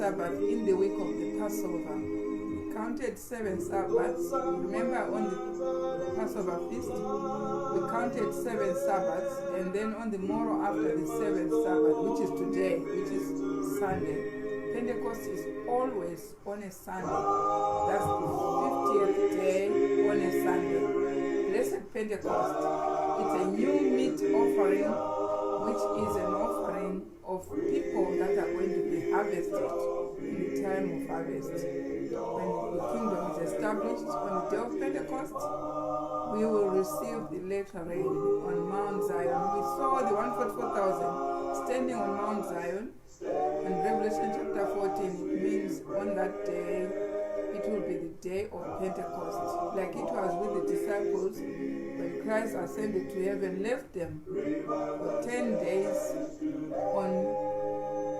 Sabbath in the week of the Passover. We counted 7 Sabbaths. Remember, on the Passover feast, we counted 7 Sabbaths, and then on the morrow after the 7th Sabbath, which is today, which is Sunday. Pentecost is always on a Sunday. That's the 50th day on a Sunday. Blessed Pentecost. It's a new meat offering, which is an offering of people that are going to be harvested in the time of harvest. When the kingdom is established on the day of Pentecost, we will receive the latter rain on Mount Zion. We saw the 144,000 standing on Mount Zion. In Revelation chapter 14, it means on that day, it will be the day of Pentecost. Like it was with the disciples when Christ ascended to heaven, left them for 10 days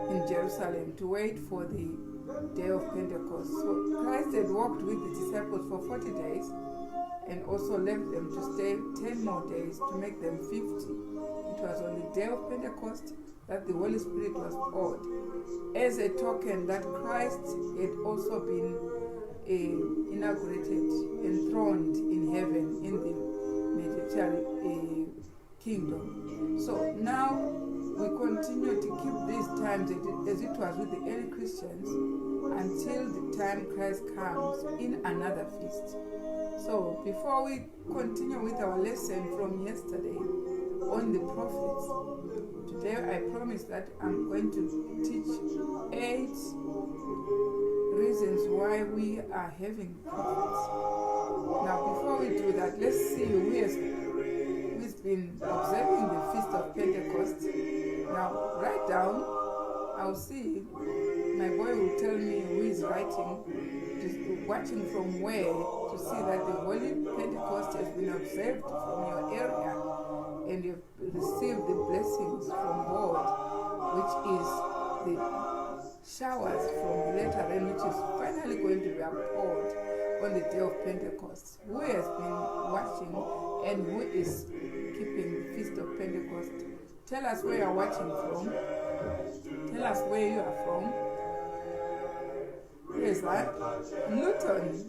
in Jerusalem to wait for the day of Pentecost. So Christ had walked with the disciples for 40 days and also left them to stay 10 more days to make them 50. It was on the day of Pentecost that the Holy Spirit was poured as a token that Christ had also been inaugurated, enthroned in heaven in the military kingdom. So now we continue to keep these times as it was with the early Christians until the time Christ comes in another feast. So before we continue with our lesson from yesterday on the prophets, today I promise that I'm going to teach 8 reasons why we are having prophets. Now before we do that, let's see who's been observing the Feast of Pentecost. Now write down, I'll see, my boy will tell me who is writing, just watching from where, to see that the Holy Pentecost has been observed from your area and you've received the blessings from God, which is the showers from the latter rain, which is finally going to be poured on the day of Pentecost. Who has been watching and who is keeping the Feast of Pentecost? Tell us where you are watching from. Tell us where you are from. Where is that? Luton.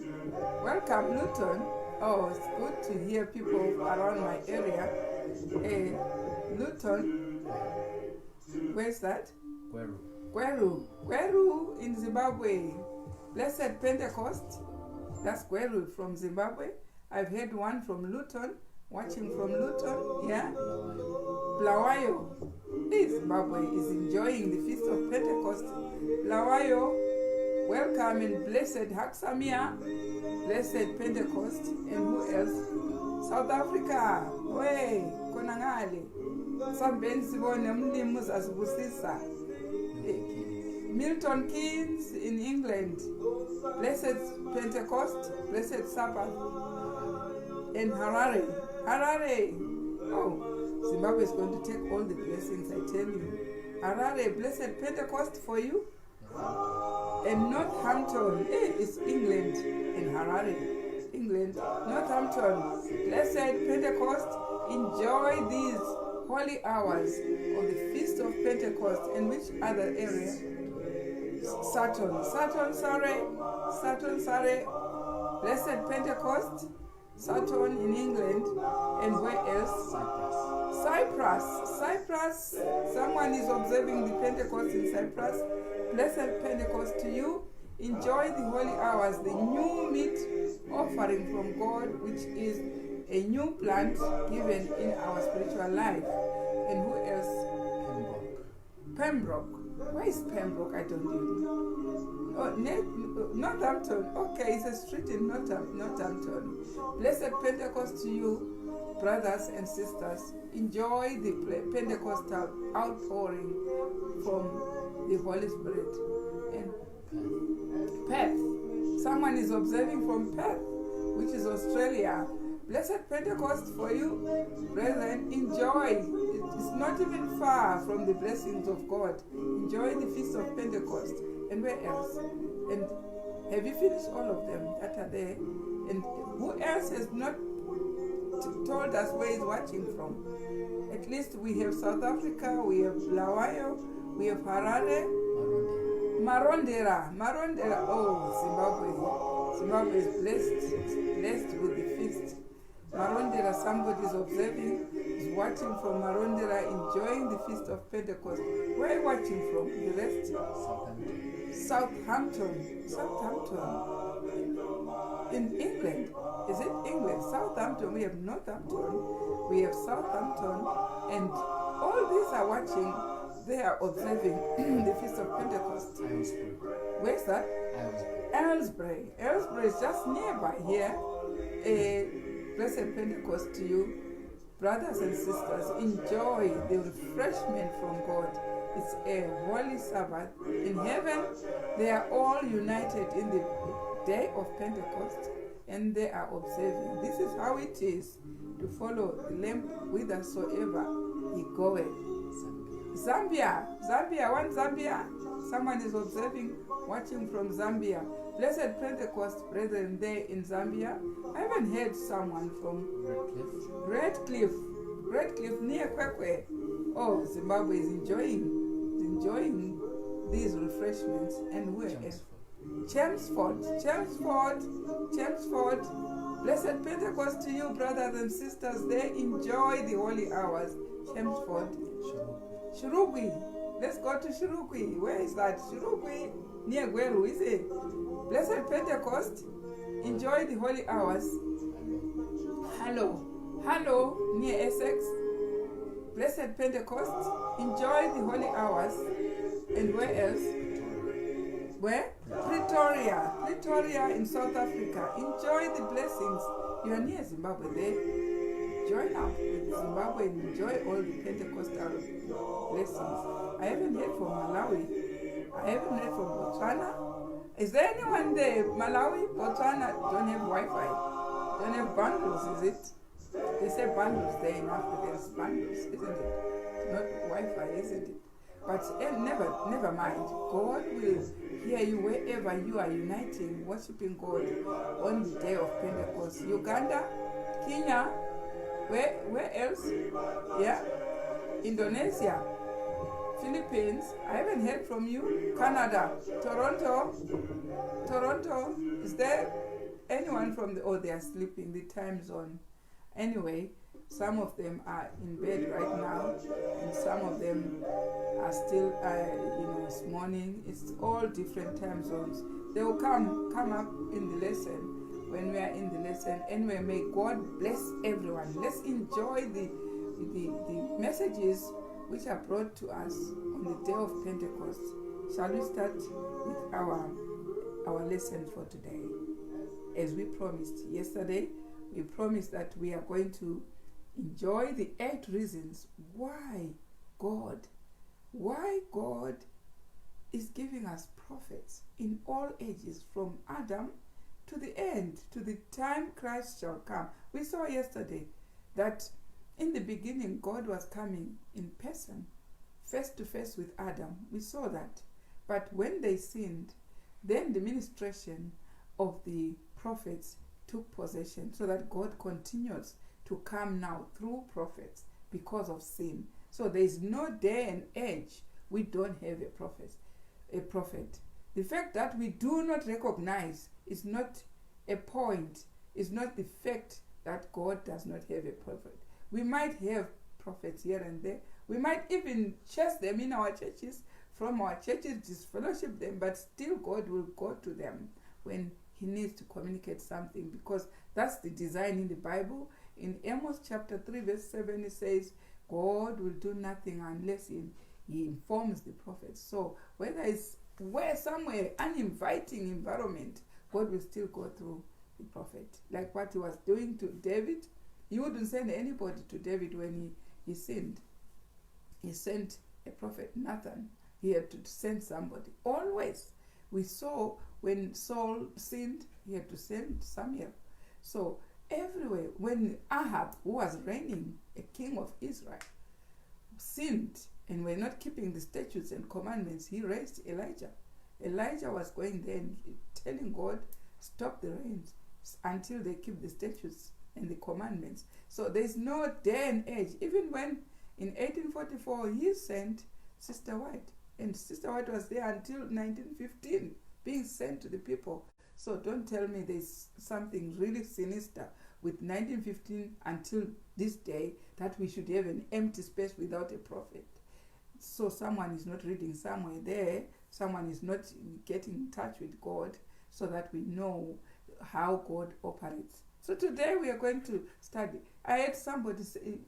Welcome, Luton. Oh, it's good to hear people around my area. Hey, Luton. Where's that? Gweru in Zimbabwe. Blessed Pentecost. That's Gweru from Zimbabwe. I've heard one from Luton, watching from Luton. Yeah? Blawayo. Zimbabwe is enjoying the Feast of Pentecost. Blawayo, welcome and blessed Haksamia, blessed Pentecost. And who else? South Africa. Way, Konangale. Sambeni sibone umlimu zasibusisa. Milton Keynes in England. Blessed Pentecost, blessed Sabbath. And Harare. Oh, Zimbabwe is going to take all the blessings, I tell you. Harare, blessed Pentecost for you. And Northampton, it's England and Harare. England, Northampton, blessed Pentecost. Enjoy these holy hours of the Feast of Pentecost. And which other area? Saturn, Surrey, blessed Pentecost. Saturn in England. And where else? Cyprus. Someone is observing the Pentecost in Cyprus. Blessed Pentecost to you. Enjoy the holy hours, the new meat offering from God, which is a new plant given in our spiritual life. And who else? Pembroke. Where is Pembroke? I don't know. Oh, Northampton. Okay, it's a street in Northampton. Blessed Pentecost to you, brothers and sisters. Enjoy the Pentecostal outpouring from the Holy Spirit. And Perth. Someone is observing from Perth, which is Australia. Blessed Pentecost for you, brethren. Enjoy. It's not even far from the blessings of God. Enjoy the Feast of Pentecost. And where else? And have you finished all of them that are there? And who else has not told us where he's watching from? At least we have South Africa, we have Blawayo, we have Harare, Marondera, oh, Zimbabwe is blessed with the feast. Marondera, somebody is observing, is watching from Marondera, enjoying the feast of Pentecost. Where are you watching from? The rest? Southampton. In England. Is it England? Southampton. We have Northampton. We have Southampton. And all these are watching. They are observing the feast of Pentecost. Where's that? Aylesbury. Aylesbury is just nearby here. Blessed Pentecost to you. Brothers and sisters, enjoy the refreshment from God. It's a holy Sabbath. In heaven, they are all united in the day of Pentecost, and they are observing. This is how it is to follow the Lamb whithersoever he goeth. Zambia. Someone is observing, watching from Zambia. Blessed Pentecost, brethren, there in Zambia. I haven't heard someone from Redcliffe near Kwekwe. Oh, Zimbabwe is enjoying these refreshments. And where else? Chelmsford. Blessed Pentecost to you, brothers and sisters. They enjoy the holy hours. Chelmsford. Shurugwi. Let's go to Shurugwi. Where is that? Shurugwi. Near Gweru, is it? Blessed Pentecost. Enjoy the holy hours. Hello, near Essex. Blessed Pentecost. Enjoy the holy hours. And where else? Where? Pretoria in South Africa. Enjoy the blessings. You are near Zimbabwe there. Join up with Zimbabwe and enjoy all the Pentecostal blessings. I haven't heard from Malawi. I haven't heard from Botswana. Is there anyone there? Malawi, Botswana don't have Wi-Fi. Don't have bundles, is it? They say bundles there in Africa. There's bundles, isn't it? Not Wi-Fi, isn't it? But never mind. God will hear you wherever you are uniting, worshiping God on the day of Pentecost. Uganda, Kenya, where else? Yeah, Indonesia, Philippines. I haven't heard from you. Canada, Toronto. Is there anyone from the? Oh, they are sleeping. The time zone. Anyway, some of them are in bed right now, and some of them are still, it's morning. It's all different time zones. They will come up in the lesson when we are in the lesson. Anyway, may God bless everyone. Let's enjoy the messages which are brought to us on the day of Pentecost. Shall we start with our lesson for today? As we promised yesterday, we promised that we are going to enjoy the 8 reasons why God is giving us prophets in all ages, from Adam to the end, to the time Christ shall come. We saw yesterday that in the beginning God was coming in person, face to face with Adam. We saw that. But when they sinned, then the ministration of the prophets took possession, so that God continues to come now through prophets because of sin. So there is no day and age we don't have a prophet. The fact that we do not recognize is not a point, is not the fact that God does not have a prophet. We might have prophets here and there. We might even chase them in our churches, from our churches, disfellowship them, but still God will go to them when he needs to communicate something, because that's the design in the Bible. In Amos chapter 3 verse 7 it says, God will do nothing unless he informs the prophets. So whether it's somewhere uninviting environment, God will still go through the prophet. Like what he was doing to David. He wouldn't send anybody to David when he sinned. He sent a prophet, Nathan. He had to send somebody. Always. We saw when Saul sinned, he had to send Samuel. So everywhere, when Ahab, who was reigning, a king of Israel, sinned and were not keeping the statutes and commandments, he raised Elijah. Elijah was going there and telling God, stop the rains until they keep the statutes and the commandments. So there's no day and age. Even when in 1844 he sent Sister White And Sister White was there until 1915, being sent to the people. So don't tell me there's something really sinister with 1915 until this day, that we should have an empty space without a prophet. So someone is not reading somewhere there, someone is not getting in touch with God, so that we know how God operates. So today we are going to study. I had somebody say,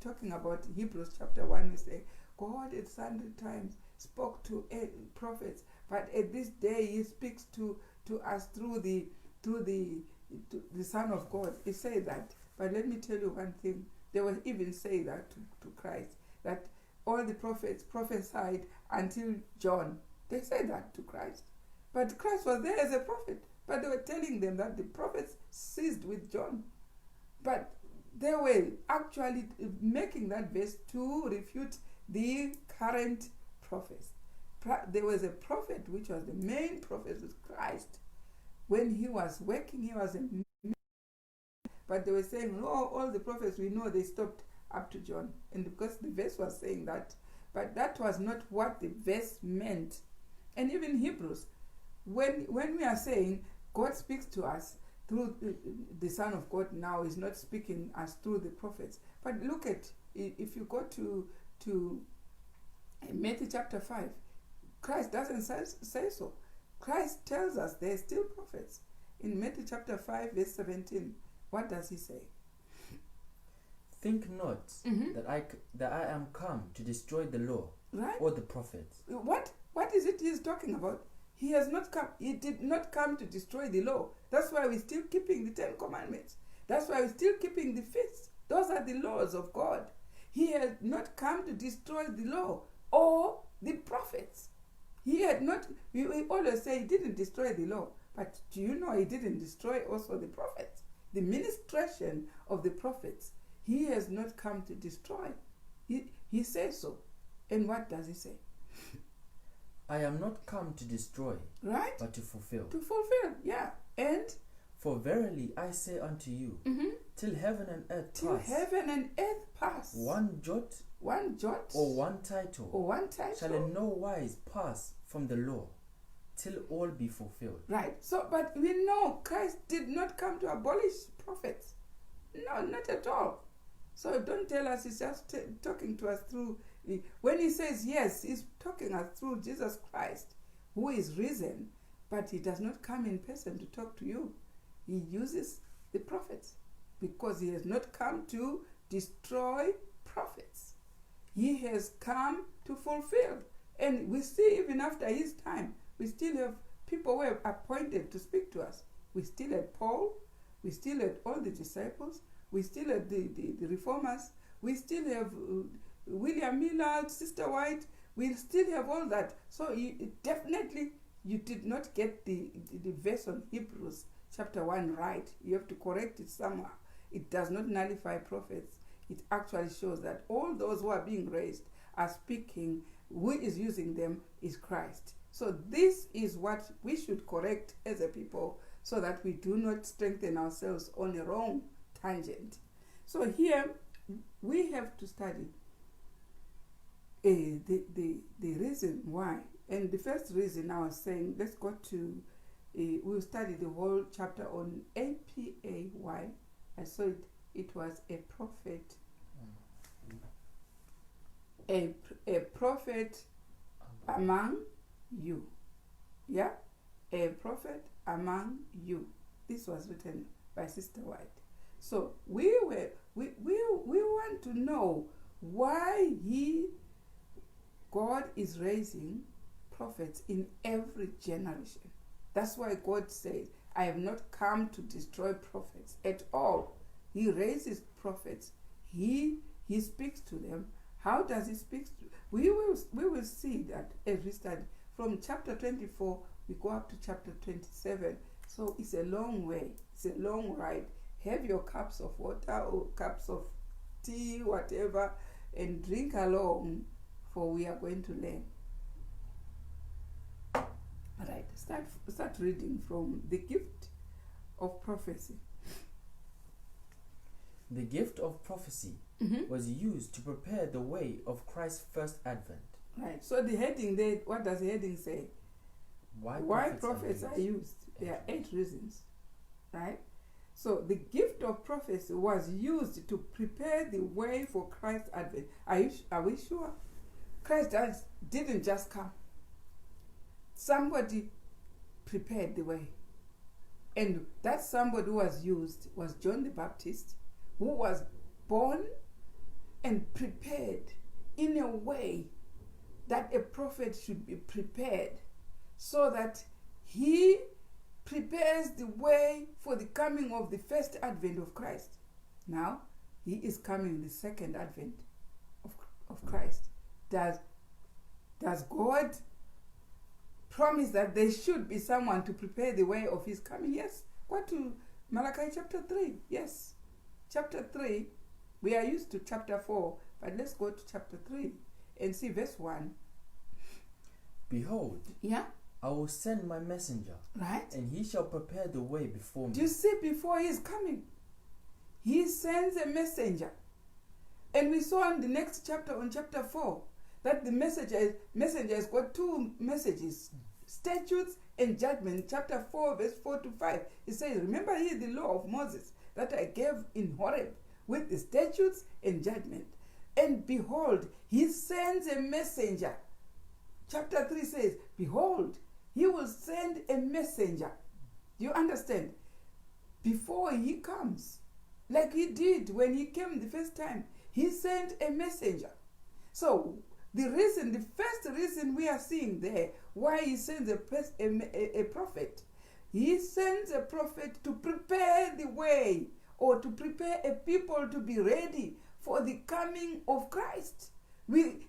talking about Hebrews chapter 1, we say, God at sundry times spoke to prophets, but at this day he speaks to us through the Son of God. He said that. But let me tell you one thing. They will even say that to Christ, that all the prophets prophesied until John. They said that to Christ. But Christ was there as a prophet. But they were telling them that the prophets ceased with John. But they were actually making that verse to refute the current prophets. There was a prophet which was the main prophet with Christ. When he was working, he was a man. But they were saying, oh, all the prophets we know, they stopped up to John. And because the verse was saying that, but that was not what the verse meant. And even Hebrews, when we are saying God speaks to us through the Son of God now, is not speaking us through the prophets. But look at, if you go to Matthew chapter 5, Christ doesn't say so. Christ tells us there are still prophets. In Matthew chapter 5 verse 17, what does he say? Think not that I am come to destroy the law, right, or the prophets. What is it he is talking about? He has not come. He did not come to destroy the law. That's why we're still keeping the 10 commandments. That's why we're still keeping the feasts. Those are the laws of God. He had not come to destroy the law or the prophets. He had not. We always say he didn't destroy the law, but do you know he didn't destroy also the prophets? The ministration of the prophets, he has not come to destroy. He says so. And what does he say? I am not come to destroy, right, but to fulfill. To fulfill, yeah. And for verily I say unto you, till heaven and earth pass, one jot or one title shall in no wise pass from the law, till all be fulfilled. Right. So, but we know Christ did not come to abolish prophets. No, not at all. So don't tell us he's just talking to us through. When he says yes, he's talking us through Jesus Christ, who is risen, but he does not come in person to talk to you. He uses the prophets, because he has not come to destroy prophets. He has come to fulfill. And we see even after his time, we still have people who were appointed to speak to us. We still had Paul, we still had all the disciples, we still had the reformers, we still have William Miller, Sister White, we still have all that. So you did not get the verse on Hebrews chapter 1 right. You have to correct it somewhere. It does not nullify prophets. It actually shows that all those who are being raised are speaking. Who is using them is Christ. So this is what we should correct as a people, so that we do not strengthen ourselves on a wrong tangent. So here we have to study the reason why. And the first reason I was saying, let's go to, we'll study the whole chapter on APAY. I saw it was a prophet. A prophet among you. Yeah? A prophet among you. This was written by Sister White. So we want to know why God is raising prophets in every generation. That's why God says, I have not come to destroy prophets at all. He raises prophets. He speaks to them. How does he speak? We will see that as we study. From chapter 24, we go up to chapter 27. So it's a long way. It's a long ride. Have your cups of water or cups of tea, whatever, and drink along, for we are going to learn. All right, start reading from the gift of prophecy. The gift of prophecy was used to prepare the way of Christ's first advent. Right. So the heading there, what does the heading say? Why prophets are used. There are 8 reasons. Right? So the gift of prophecy was used to prepare the way for Christ's advent. Are we sure? Christ didn't just come. Somebody prepared the way. And that somebody who was used was John the Baptist, who was born and prepared in a way that a prophet should be prepared, so that he prepares the way for the coming of the first advent of Christ. Now, he is coming the second advent of Christ. Does God promise that there should be someone to prepare the way of his coming? Yes. Go to Malachi chapter 3. Yes. Chapter 3. We are used to chapter 4, but let's go to chapter 3 and see verse 1. Behold, yeah, I will send my messenger, right, and he shall prepare the way before me. Do you see, before he is coming, he sends a messenger. And we saw in the next chapter, on chapter 4, that the messenger has got 2 messages, statutes and judgment. Chapter 4, verse 4 to 5, it says, remember ye the law of Moses that I gave in Horeb, with the statutes and judgment. And behold, he sends a messenger. Chapter 3 says, behold, he will send a messenger. Do you understand? Before he comes, like he did when he came the first time, he sent a messenger. So the first reason we are seeing there why he sends a prophet, he sends a prophet to prepare the way, or to prepare a people to be ready for the coming of Christ.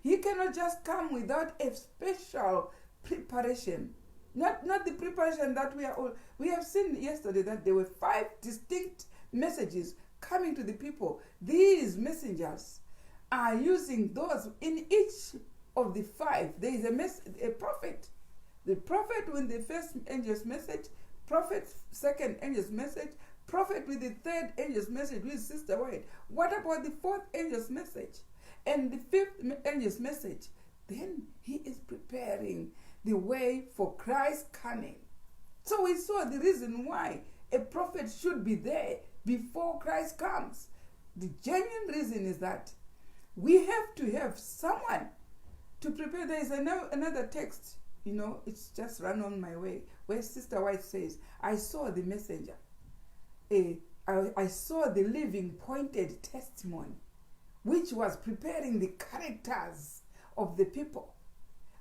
He cannot just come without a special preparation. Not the preparation that we have seen yesterday, that there were 5 distinct messages coming to the people. These messengers are using those. In each of the 5, there is a prophet. The prophet with the first angel's message, prophet second angel's message, prophet with the third angel's message, with Sister White. What about the 4th angel's message and the 5th angel's message? Then he is preparing the way for Christ's coming. So we saw the reason why a prophet should be there before Christ comes. The genuine reason is that we have to have someone to prepare. There is another text, it's just run on my way, where Sister White says, I saw the messenger. I saw the living pointed testimony, which was preparing the characters of the people.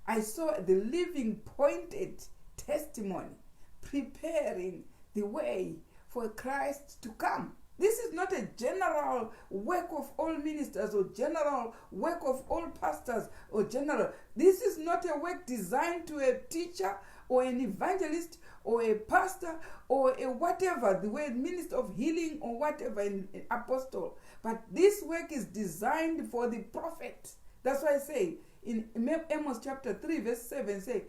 I saw the living pointed testimony preparing the way for Christ to come. This is not a general work of all ministers, or general work of all pastors, or general. This is not a work designed to a teacher or an evangelist or a pastor or a whatever, the word minister of healing or whatever, an apostle. But this work is designed for the prophet. That's why I say in Amos chapter 3 verse 7, say,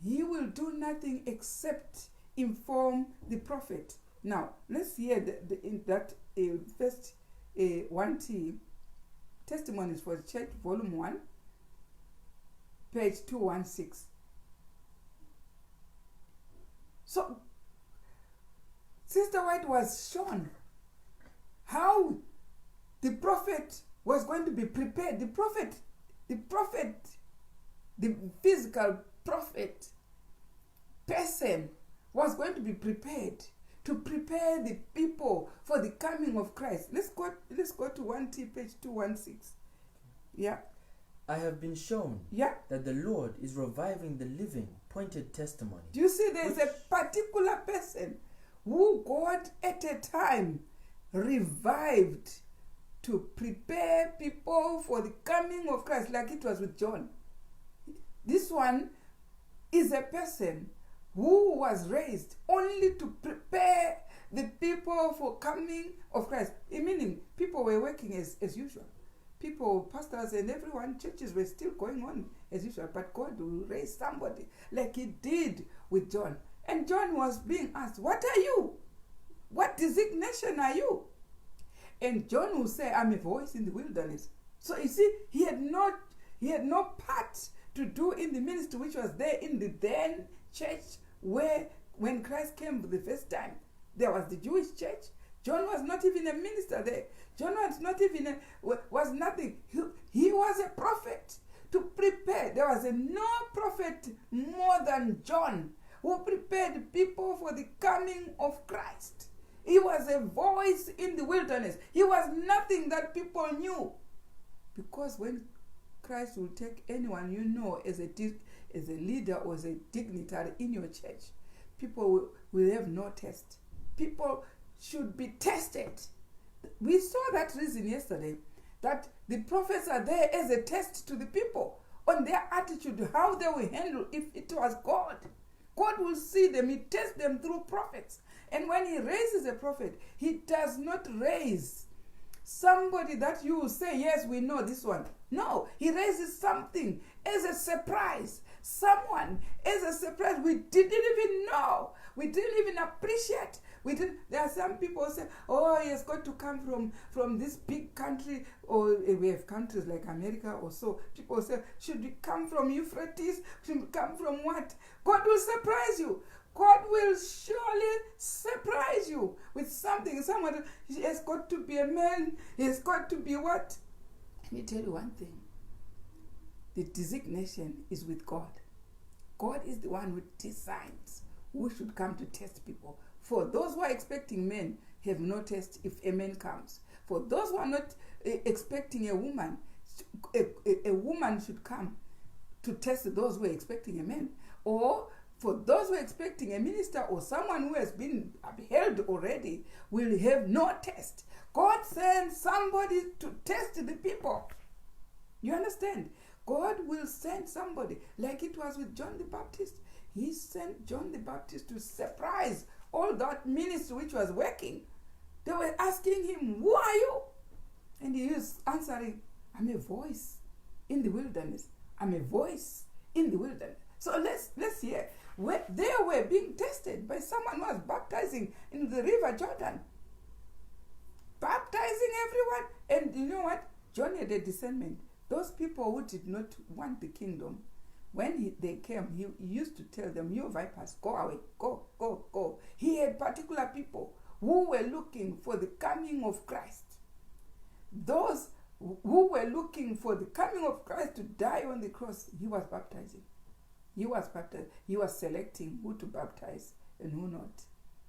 he will do nothing except inform the prophet. Now, let's hear in that first 1T, Testimonies for the Church, volume 1, page 216. So, Sister White was shown how the prophet was going to be prepared. The physical prophet person was going to be prepared to prepare the people for the coming of Christ. Let's go to 1T, page 216. Yeah. I have been shown that the Lord is reviving the living pointed testimony. Do you see, there is a particular person who God at a time revived to prepare people for the coming of Christ, like it was with John. This one is a person who was raised only to prepare the people for coming of Christ. Meaning, people were working as usual. People, pastors and everyone, churches were still going on as usual. But God will raise somebody like he did with John. And John was being asked, what are you? What designation are you? And John will say, I'm a voice in the wilderness. So you see, he had no part to do in the ministry which was there in the then church, where when Christ came for the first time, there was the Jewish church. John was not even a minister there. John was not even was nothing. He was a prophet to prepare. There was no prophet more than John who prepared people for the coming of Christ. He was a voice in the wilderness. He was nothing that people knew. Because when Christ will take anyone you know as a leader or as a dignitary in your church, people will have no test. People should be tested. We saw that reason yesterday, that the prophets are there as a test to the people on their attitude, how they will handle if it was God. God will see them, he tests them through prophets. And when he raises a prophet, he does not raise somebody that you will say, yes, we know this one. No, he raises something as a surprise. Someone as a surprise we didn't even know. We didn't even appreciate. There are some people who say, oh, he has got to come from this big country, or we have countries like America or so. People say, should we come from Euphrates? Should we come from what? God will surprise you. God will surely surprise you with something. Someone, he has got to be a man. He has got to be what? Let me tell you one thing. The designation is with God. God is the one who decides who should come to test people. For those who are expecting men, have no test if a man comes. For those who are not expecting a woman, a woman should come to test those who are expecting a man. Or for those who are expecting a minister or someone who has been upheld already, will have no test. God sends somebody to test the people. You understand? God will send somebody, like it was with John the Baptist. He sent John the Baptist to surprise all that ministry which was working. They were asking him, who are you? And he was answering, I'm a voice in the wilderness. I'm a voice in the wilderness. So let's hear. They were being tested by someone who was baptizing in the river Jordan. Baptizing everyone. And you know what? John had a discernment. Those people who did not want the kingdom, when they came, he used to tell them, you vipers, go away, go, go, go. He had particular people who were looking for the coming of Christ. Those who were looking for the coming of Christ to die on the cross, he was baptizing. He was baptized. He was selecting who to baptize and who not.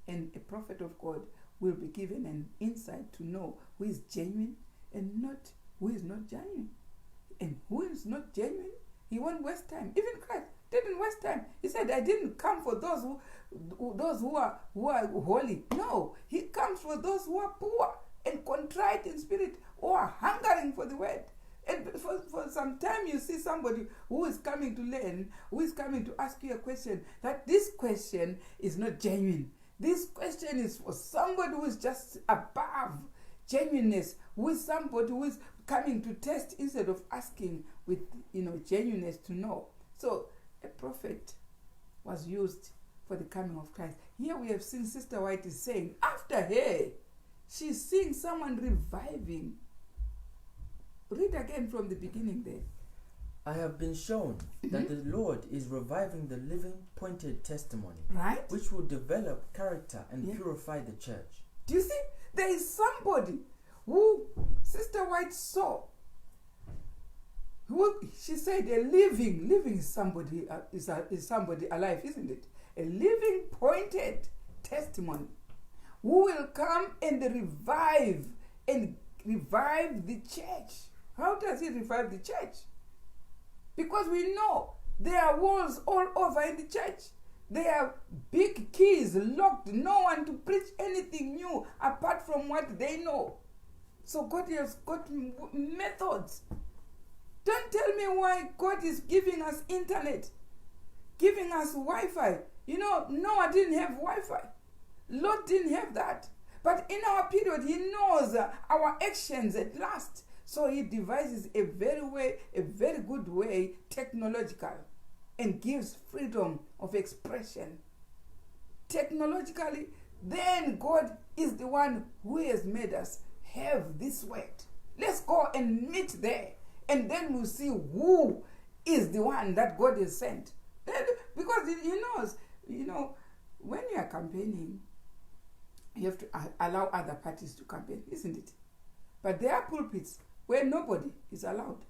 And a prophet of God will be given an insight to know who is genuine and not who is not genuine. And who is not genuine, he won't waste time. Even Christ didn't waste time. He said, I didn't come for those who are holy. No, he comes for those who are poor and contrite in spirit, who are hungering for the word. And for some time you see somebody who is coming to learn, who is coming to ask you a question, that this question is not genuine. This question is for somebody who is just above genuineness, who is somebody who is coming to test instead of asking with genuineness to know. So a prophet was used for the coming of Christ. Here we have seen Sister White is saying, after her, she's seeing someone reviving. Read again from the beginning there. I have been shown that the Lord is reviving the living, pointed testimony, right, which will develop character and purify the church. Do you see? There is somebody who Sister White saw. Who she said a living is somebody is somebody alive, isn't it? A living, pointed testimony who will come and revive the church. How does he revive the church? Because we know there are walls all over in the church. There are big keys locked. No one to preach anything new apart from what they know. So God has got methods. Don't tell me why God is giving us internet, giving us Wi-Fi. Noah didn't have Wi-Fi. Lot didn't have that. But in our period, he knows our actions at last. So he devises a very good way, technological, and gives freedom of expression. Technologically, then God is the one who has made us have this word. Let's go and meet there. And then we'll see who is the one that God has sent. Because he knows, when you are campaigning, you have to allow other parties to campaign, isn't it? But there are pulpits where nobody is allowed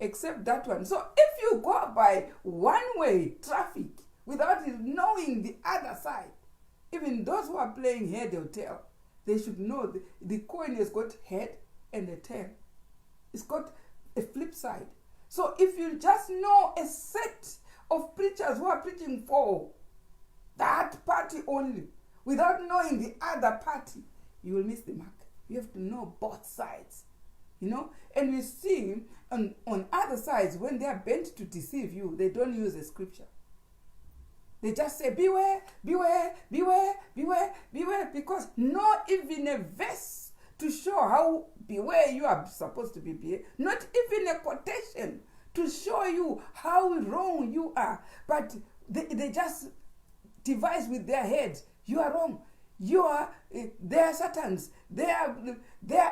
except that one. So if you go by one-way traffic without knowing the other side, even those who are playing head or tail, they should know the coin has got head and a tail. It's got a flip side. So if you just know a set of preachers who are preaching for that party only, without knowing the other party, you will miss the mark. You have to know both sides, And we see on other sides, when they are bent to deceive you, they don't use a scripture. They just say, beware, beware, beware, beware, beware, because not even a verse to show how beware you are supposed to be beware, not even a quotation to show you how wrong you are, but they just devise with their heads, you are wrong. You are, they are Satans, they are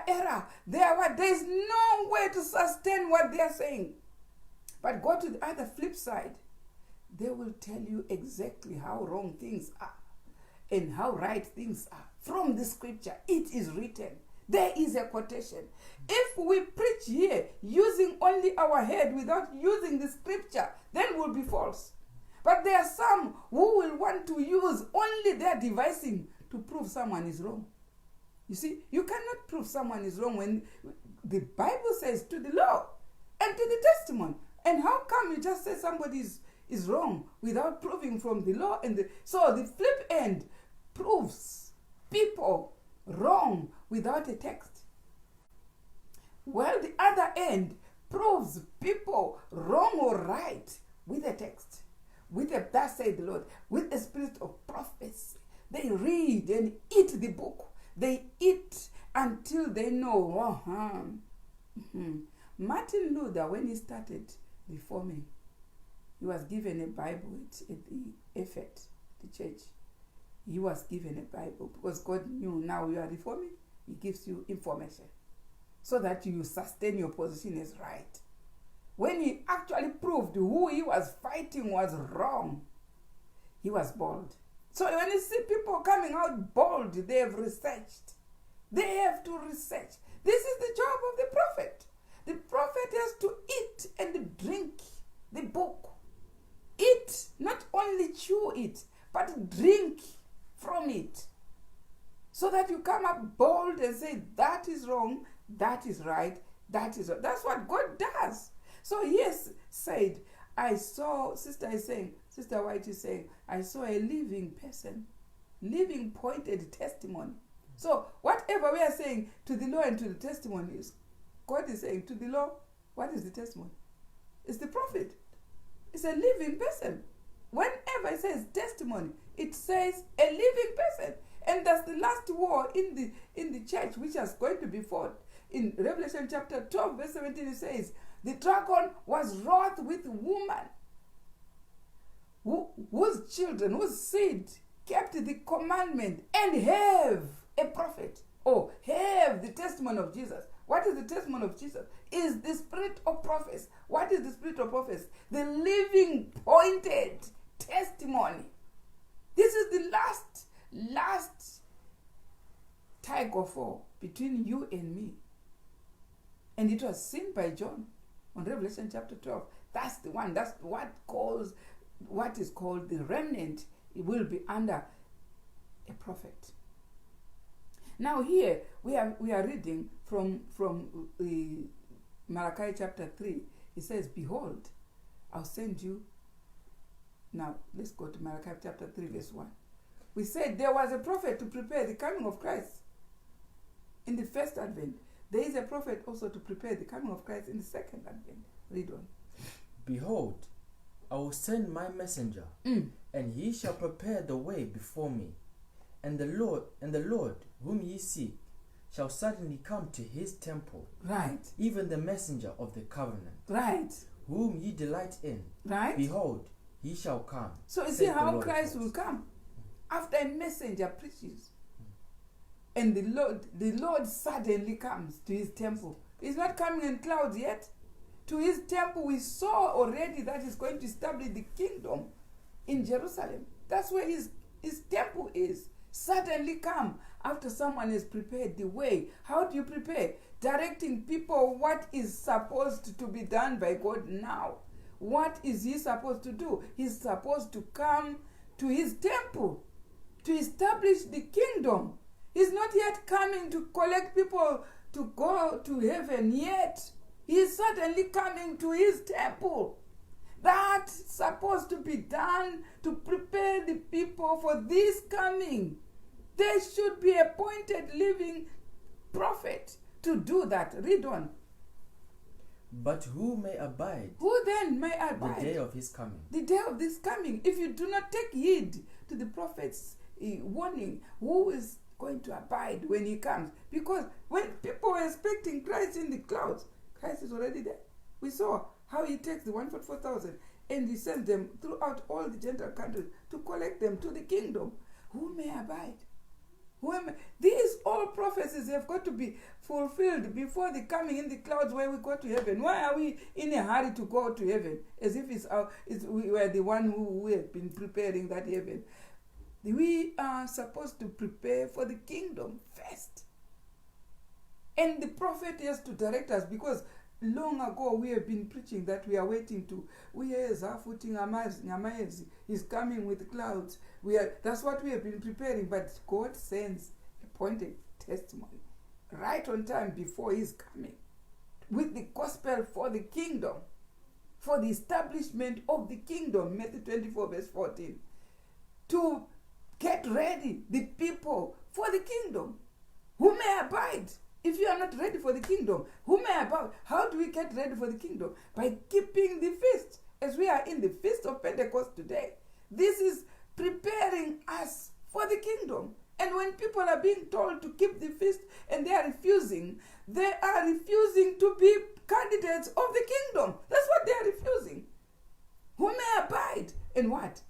error, they are what? There is no way to sustain what they are saying. But go to the other flip side, they will tell you exactly how wrong things are and how right things are. From the scripture, it is written. There is a quotation. If we preach here using only our head without using the scripture, then we'll be false. But there are some who will want to use only their devising to prove someone is wrong. You see, you cannot prove someone is wrong when the Bible says to the law and to the testimony. And how come you just say somebody is wrong without proving from the law? So the flip end proves people wrong without a text. Well, the other end proves people wrong or right with a text. With a thus said the Lord, with a spirit of prophecy. They read and eat the book. They eat until they know. Martin Luther, when he started reforming, he was given a Bible at the effort, the church. He was given a Bible because God knew now you are reforming. He gives you information so that you sustain your position as right. When he actually proved who he was fighting was wrong, he was bold. So when you see people coming out bold, they have researched. They have to research. This is the job of the prophet. The prophet has to eat and drink the book. Eat, not only chew it, but drink from it. So that you come up bold and say, that is wrong, that is right, that is right. That's what God does. So yes, said, I saw, Sister White is saying, I saw a living person, living pointed testimony. So whatever we are saying to the law and to the testimony is, God is saying to the law, what is the testimony? It's the prophet. It's a living person. Whenever it says testimony, it says a living person. And that's the last war in the church which is going to be fought. In Revelation chapter 12, verse 17, it says, the dragon was wroth with woman, whose children, whose seed kept the commandment and have a prophet, or have the testimony of Jesus. What is the testimony of Jesus? Is the spirit of prophecy. What is the spirit of prophecy? The living pointed testimony. This is the last tug of war between you and me. And it was seen by John on Revelation chapter 12. That's the one. That's what is called the remnant. It will be under a prophet. Now here we are reading from Malachi chapter 3. It says, behold, I'll send you. Now let's go to Malachi chapter 3 verse 1. We said there was a prophet to prepare the coming of Christ in the first advent. There is a prophet also to prepare the coming of Christ in the second advent. Read on. Behold, I will send my messenger, and he shall prepare the way before me. And the Lord whom ye seek shall suddenly come to his temple. Right. Even the messenger of the covenant. Right. Whom ye delight in. Right. Behold, he shall come. So you see how Christ will come after a messenger preaches. And the Lord suddenly comes to his temple. He's not coming in clouds yet. to his temple. We saw already that he's going to establish the kingdom in Jerusalem. That's where his temple is. Suddenly come after someone has prepared the way. How do you prepare? Directing people what is supposed to be done by God now. What is he supposed to do? He's supposed to come to his temple to establish the kingdom. He's not yet coming to collect people to go to heaven yet. He's suddenly coming to his temple. That's supposed to be done to prepare the people for this coming. There should be appointed living prophet to do that. Read on. But who may abide? Who then may abide? The day of his coming. The day of this coming. If you do not take heed to the prophet's warning, who is going to abide when he comes? Because when people were expecting Christ in the clouds, Christ is already there. We saw how he takes the 144,000 and he sends them throughout all the Gentile countries to collect them to the kingdom. Who may abide? These all prophecies have got to be fulfilled before the coming in the clouds where we go to heaven. Why are we in a hurry to go to heaven? As if we were the one who have been preparing that heaven. We are supposed to prepare for the kingdom first. And the prophet has to direct us, because long ago we have been preaching that we are waiting to, is coming with clouds. That's what we have been preparing, but God sends appointed testimony right on time before his coming with the gospel for the kingdom, for the establishment of the kingdom. Matthew 24 verse 14, to get ready the people for the kingdom. Who may abide? If you are not ready for the kingdom, who may abide? How do we get ready for the kingdom? By keeping the feast. As we are in the feast of Pentecost today, this is preparing us for the kingdom. And when people are being told to keep the feast and they are refusing to be candidates of the kingdom. That's what they are refusing. Who may abide? And what?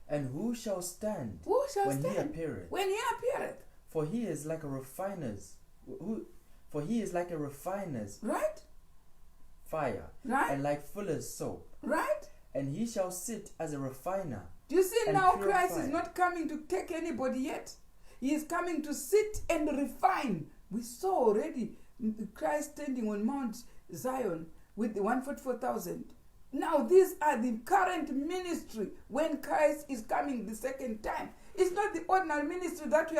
And who shall stand? Who shall when stand? He appeareth? When he appeareth. For he is like a refiner's. Right? Fire. Right? And like fuller's soap. Right? And he shall sit as a refiner. Do you see and now purify. Christ is not coming to take anybody yet. He is coming to sit and refine. We saw already Christ standing on Mount Zion with the 144,000. Now these are the current ministry when Christ is coming the second time. It's not the ordinary ministry that we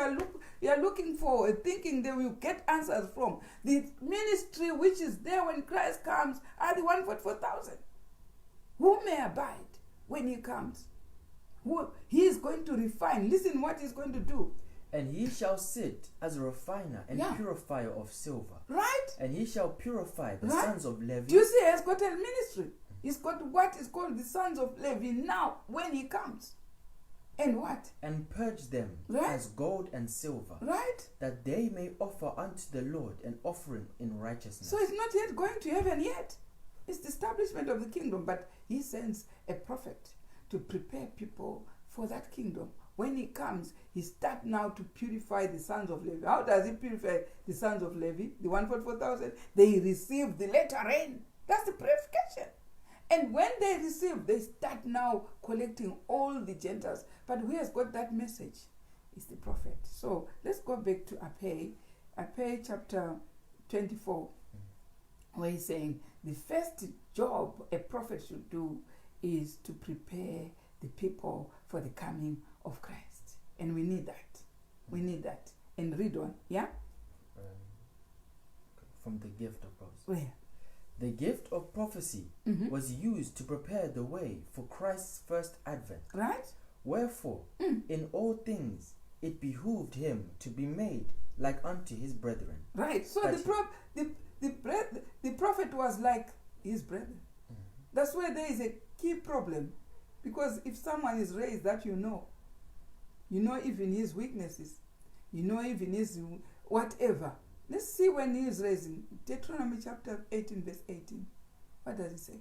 are looking for, thinking that we'll get answers from. The ministry which is there when Christ comes are the 144,000. Who may abide when he comes? He is going to refine. Listen what he's going to do. And he shall sit as a refiner and purifier of silver. Right? And he shall purify the sons of Levi. Do you see, he has got a ministry. He's got what is called the sons of Levi now when he comes. And what? And purge them as gold and silver. Right? That they may offer unto the Lord an offering in righteousness. So he's not yet going to heaven yet. It's the establishment of the kingdom. But he sends a prophet to prepare people for that kingdom. When he comes, he starts now to purify the sons of Levi. How does he purify the sons of Levi? The 144,000. They receive the latter rain. That's the purification. And when they receive, they start now collecting all the Gentiles. But who has got that message? It's the prophet. So let's go back to Acts chapter 24, where he's saying the first job a prophet should do is to prepare the people for the coming of Christ. And we need that. We need that. And read on, yeah? From the gift of prophecy. Where? The gift of prophecy was used to prepare the way for Christ's first advent. Right? Wherefore, in all things, it behooved him to be made like unto his brethren. Right. So the prophet was like his brethren. That's where there is a key problem. Because if someone is raised that you know even his weaknesses, you know even his whatever. Let's see when he is raising. Deuteronomy chapter 18 verse 18. What does it say?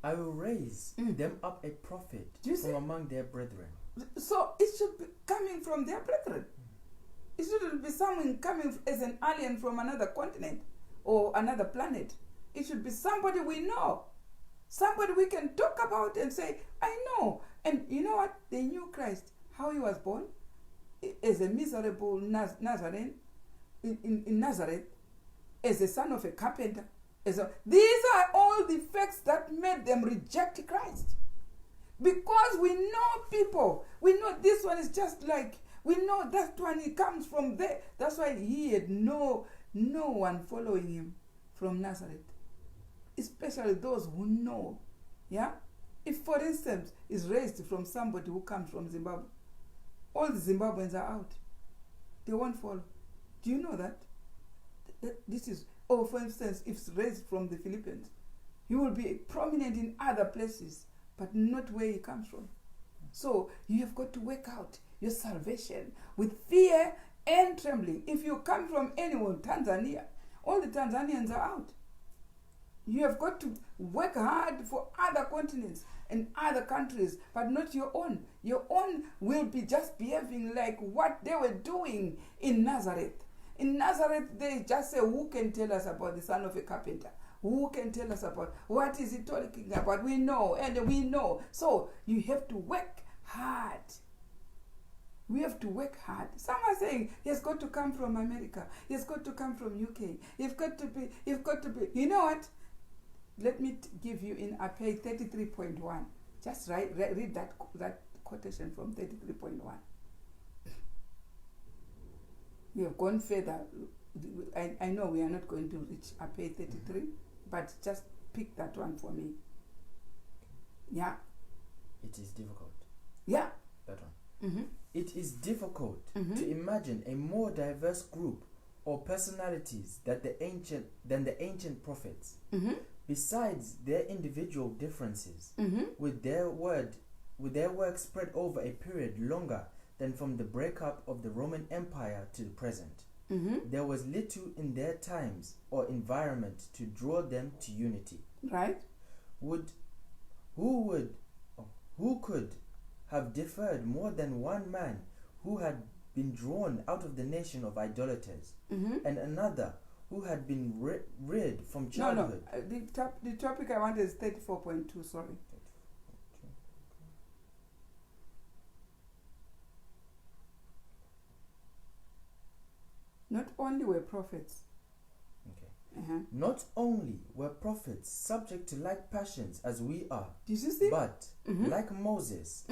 I will raise them up a prophet from among their brethren. So it should be coming from their brethren. It shouldn't be someone coming as an alien from another continent or another planet. It should be somebody we know. Somebody we can talk about and say, I know. And you know what? They knew Christ, how he was born, as a miserable Nazarene, in Nazareth, as a son of a carpenter. These are all the facts that made them reject Christ. Because we know people. We know this one is just like, we know that one, he comes from there. That's why he had no one following him from Nazareth. Especially those who know. Yeah? If, for instance, is raised from somebody who comes from Zimbabwe, all the Zimbabweans are out. They won't follow. Do you know that? This is, or for instance, if it's raised from the Philippines, he will be prominent in other places, but not where he comes from. So you have got to work out your salvation with fear and trembling. If you come from anyone, Tanzania, all the Tanzanians are out. You have got to work hard for other continents and other countries, but not your own. Your own will be just behaving like what they were doing in Nazareth. In Nazareth, they just say, who can tell us about the son of a carpenter? Who can tell us about what is he talking about? We know, and we know. So you have to work hard. We have to work hard. Some are saying he's got to come from America. He's got to come from UK. You've got to be. You know what? Let me give you in page 33.1. Just read that quotation from 33.1. We have gone further. I know we are not going to reach page 33, but just pick that one for me. Yeah. It is difficult. Yeah. That one. Mm-hmm. It is difficult to imagine a more diverse group or personalities than the ancient prophets. Mm-hmm. Besides their individual differences, with their work spread over a period longer than from the breakup of the Roman Empire to the present, there was little in their times or environment to draw them to unity. Right. Who could have differed more than one man who had been drawn out of the nation of idolaters, and another who had been reared from childhood? No. The topic I want is 34.2, sorry. Not only were prophets. Okay. Not only were prophets subject to like passions as we are, did you see? but like Moses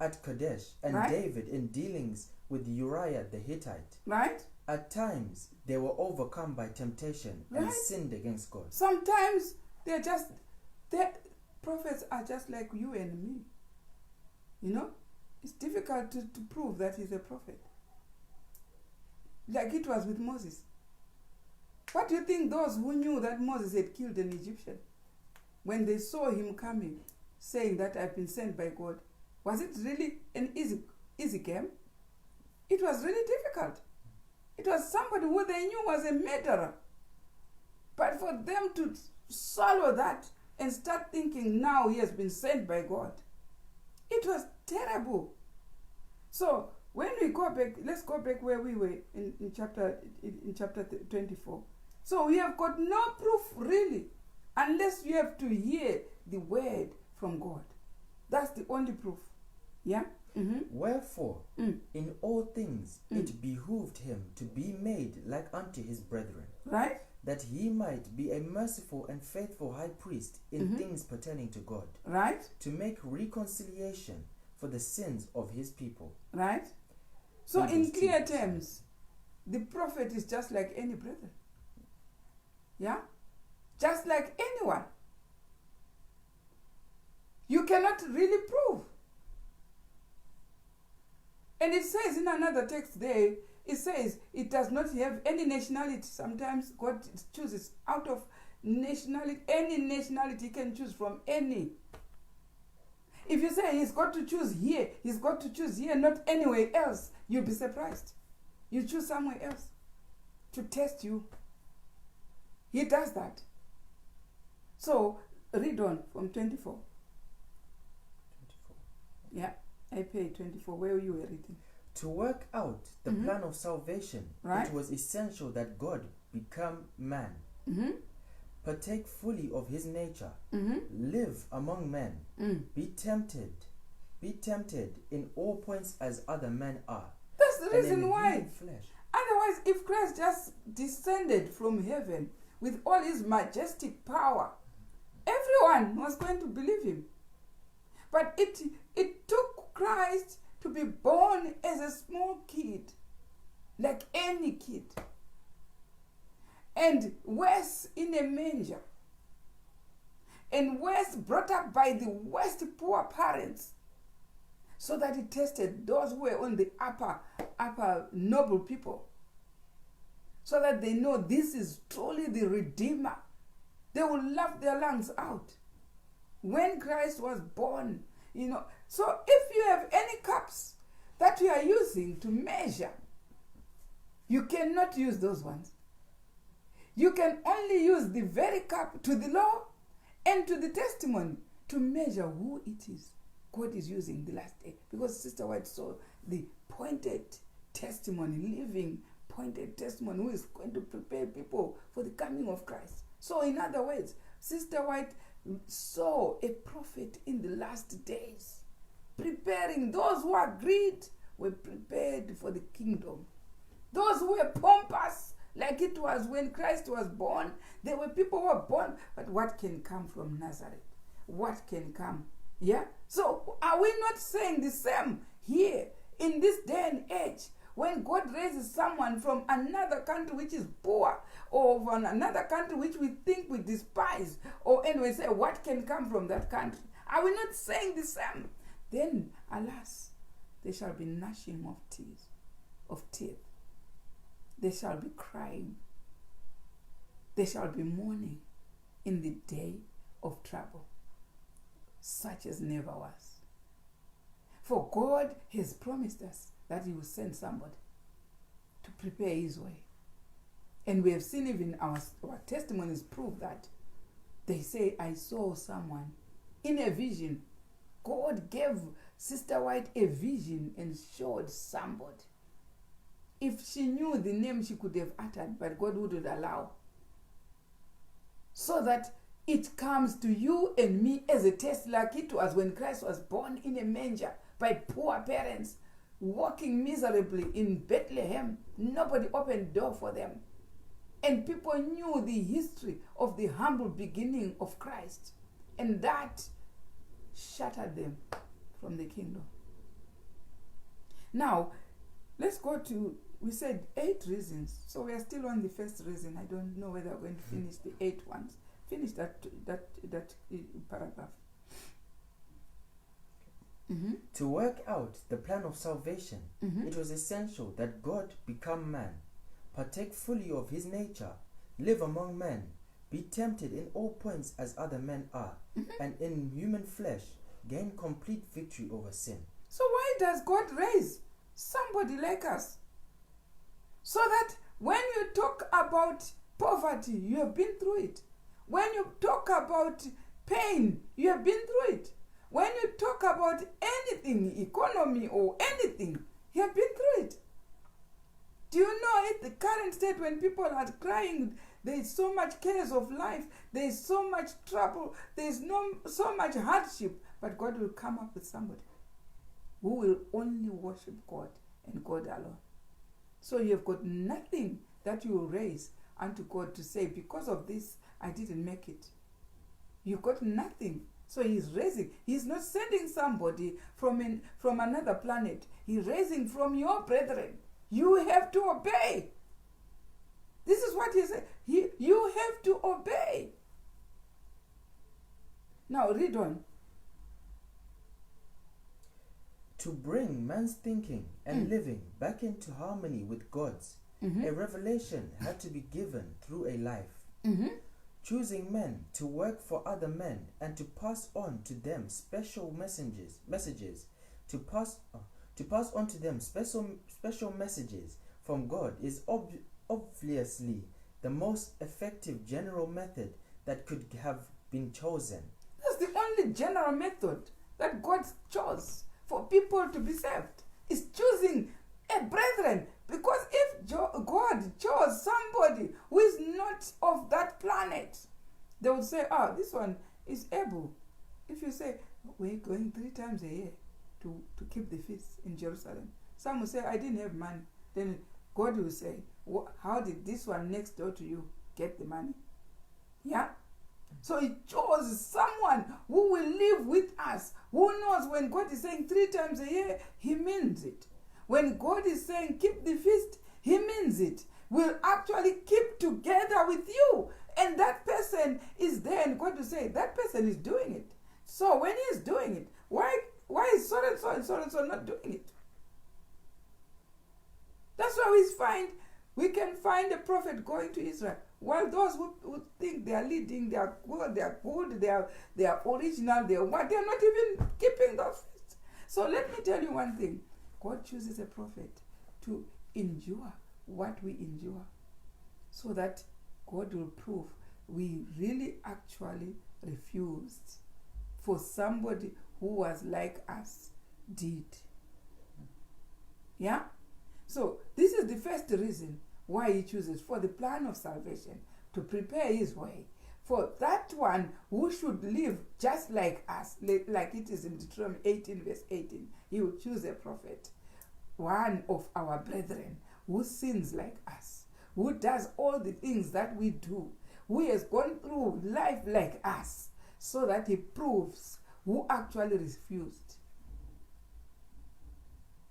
at Kadesh and David in dealings with Uriah the Hittite, right? At times they were overcome by temptation and sinned against God. Sometimes prophets are just like you and me. You know, it's difficult to prove that he's a prophet. Like it was with Moses. What do you think those who knew that Moses had killed an Egyptian, when they saw him coming, saying that I've been sent by God, was it really an easy game? It was really difficult. It was somebody who they knew was a murderer. But for them to swallow that and start thinking now he has been sent by God, it was terrible. So when we go back, let's go back where we were in chapter 24. So we have got no proof really, unless you have to hear the word from God. That's the only proof. Yeah? Wherefore, in all things it behooved him to be made like unto his brethren, right? that he might be a merciful and faithful high priest in things pertaining to God, right? To make reconciliation for the sins of his people. Right? So in clear terms, the prophet is just like any brother. Yeah? Just like anyone. You cannot really prove. And it says in another text there, it says it does not have any nationality. Sometimes God chooses out of nationality, any nationality he can choose from any. If you say he's got to choose here, he's got to choose here, not anywhere else, you'll be surprised. You choose somewhere else to test you. He does that. So, read on from 24. 24. Yeah, I pay 24. Where you were reading? To work out the plan of salvation, Right. it was essential that God become man, partake fully of his nature, live among men, be tempted in all points as other men are. That's the and in reason why. human flesh. Otherwise, if Christ just descended from heaven with all his majestic power, everyone was going to believe him. But it took Christ to be born as a small kid, like any kid, and worse in a manger, and worse brought up by the worst poor parents, so that he tested those who were on the upper noble people, so that they know this is truly the Redeemer. They will laugh their lungs out when Christ was born. So if you have any cups that you are using to measure, you cannot use those ones. You can only use the very cup to the law and to the testimony to measure who it is God is using the last day. Because Sister White saw the pointed testimony, living pointed testimony, who is going to prepare people for the coming of Christ. So in other words, Sister White saw a prophet in the last days, preparing those who agreed were prepared for the kingdom. Those who were pompous, like it was when Christ was born, there were people who were born, but what can come from Nazareth? What can come? Yeah? So are we not saying the same here in this day and age, when God raises someone from another country which is poor, or from another country which we think we despise, or anyway say what can come from that country? Are we not saying the same? Then, alas, there shall be gnashing of teeth. There shall be crying. There shall be mourning in the day of trouble, such as never was. For God has promised us that he will send somebody to prepare his way. And we have seen even our testimonies prove that. They say, I saw someone in a vision. God gave Sister White a vision and showed somebody. If she knew the name, she could have uttered, but God wouldn't allow. So that it comes to you and me as a test, like it was when Christ was born in a manger by poor parents, walking miserably in Bethlehem. Nobody opened door for them. And people knew the history of the humble beginning of Christ. And that shattered them from the kingdom. Now, let's go to, we said 8 reasons. So we are still on the first reason. I don't know whether we're going to finish the 8 ones. Finish that paragraph. To work out the plan of salvation, it was essential that God become man, partake fully of his nature, live among men, be tempted in all points as other men are, and in human flesh gain complete victory over sin. So why does God raise somebody like us? So that when you talk about poverty, you have been through it. When you talk about pain, you have been through it. When you talk about anything, economy or anything, you have been through it. Do you know it? The current state, when people are crying, there is so much chaos of life, there is so much trouble, there is so much hardship, but God will come up with somebody who will only worship God and God alone. So you have got nothing that you will raise unto God to say, because of this, I didn't make it. You've got nothing. So he's raising. He's not sending somebody from another planet. He's raising from your brethren. You have to obey. This is what he said. You have to obey. Now read on. To bring man's thinking and living back into harmony with God's, a revelation had to be given through a life. Choosing men to work for other men and to pass on to them special messages, to pass on to them special messages from God is obviously the most effective general method that could have been chosen. That's the only general method that God chose for people to be saved. Is choosing a brethren. Because if God chose somebody who is not of that planet, they would say, this one is able. If you say, we're going 3 times a year to keep the feast in Jerusalem, some will say, I didn't have money. Then God will say, how did this one next door to you get the money? Yeah? So he chose someone who will live with us, who knows when God is saying 3 times a year, he means it. When God is saying keep the feast, he means it. Will actually keep together with you. And that person is there, and God will say, that person is doing it. So when he is doing it, why is so and so not doing it? That's why we can find a prophet going to Israel. While those who think they are leading, they are good, they are original, they are not even keeping those feasts. So let me tell you one thing. God chooses a prophet to endure what we endure, so that God will prove we really actually refused for somebody who was like us did. Yeah? So this is the first reason why he chooses, for the plan of salvation, to prepare his way for that one who should live just like us, like it is in Deuteronomy 18 verse 18. He will choose a prophet, one of our brethren, who sins like us, who does all the things that we do, who has gone through life like us, so that he proves who actually refused.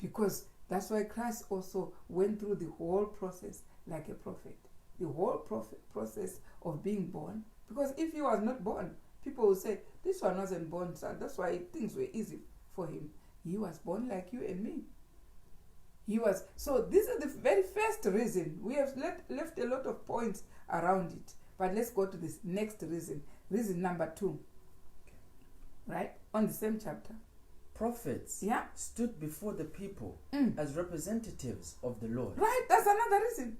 Because that's why Christ also went through the whole process like a prophet. The whole process of being born. Because if he was not born, people would say, this one wasn't born, so that's why things were easy for him. He was born like you and me. So this is the very first reason. We have left a lot of points around it. But let's go to this next reason. Reason number 2. Right? On the same chapter. Prophets stood before the people as representatives of the Lord. Right, that's another reason.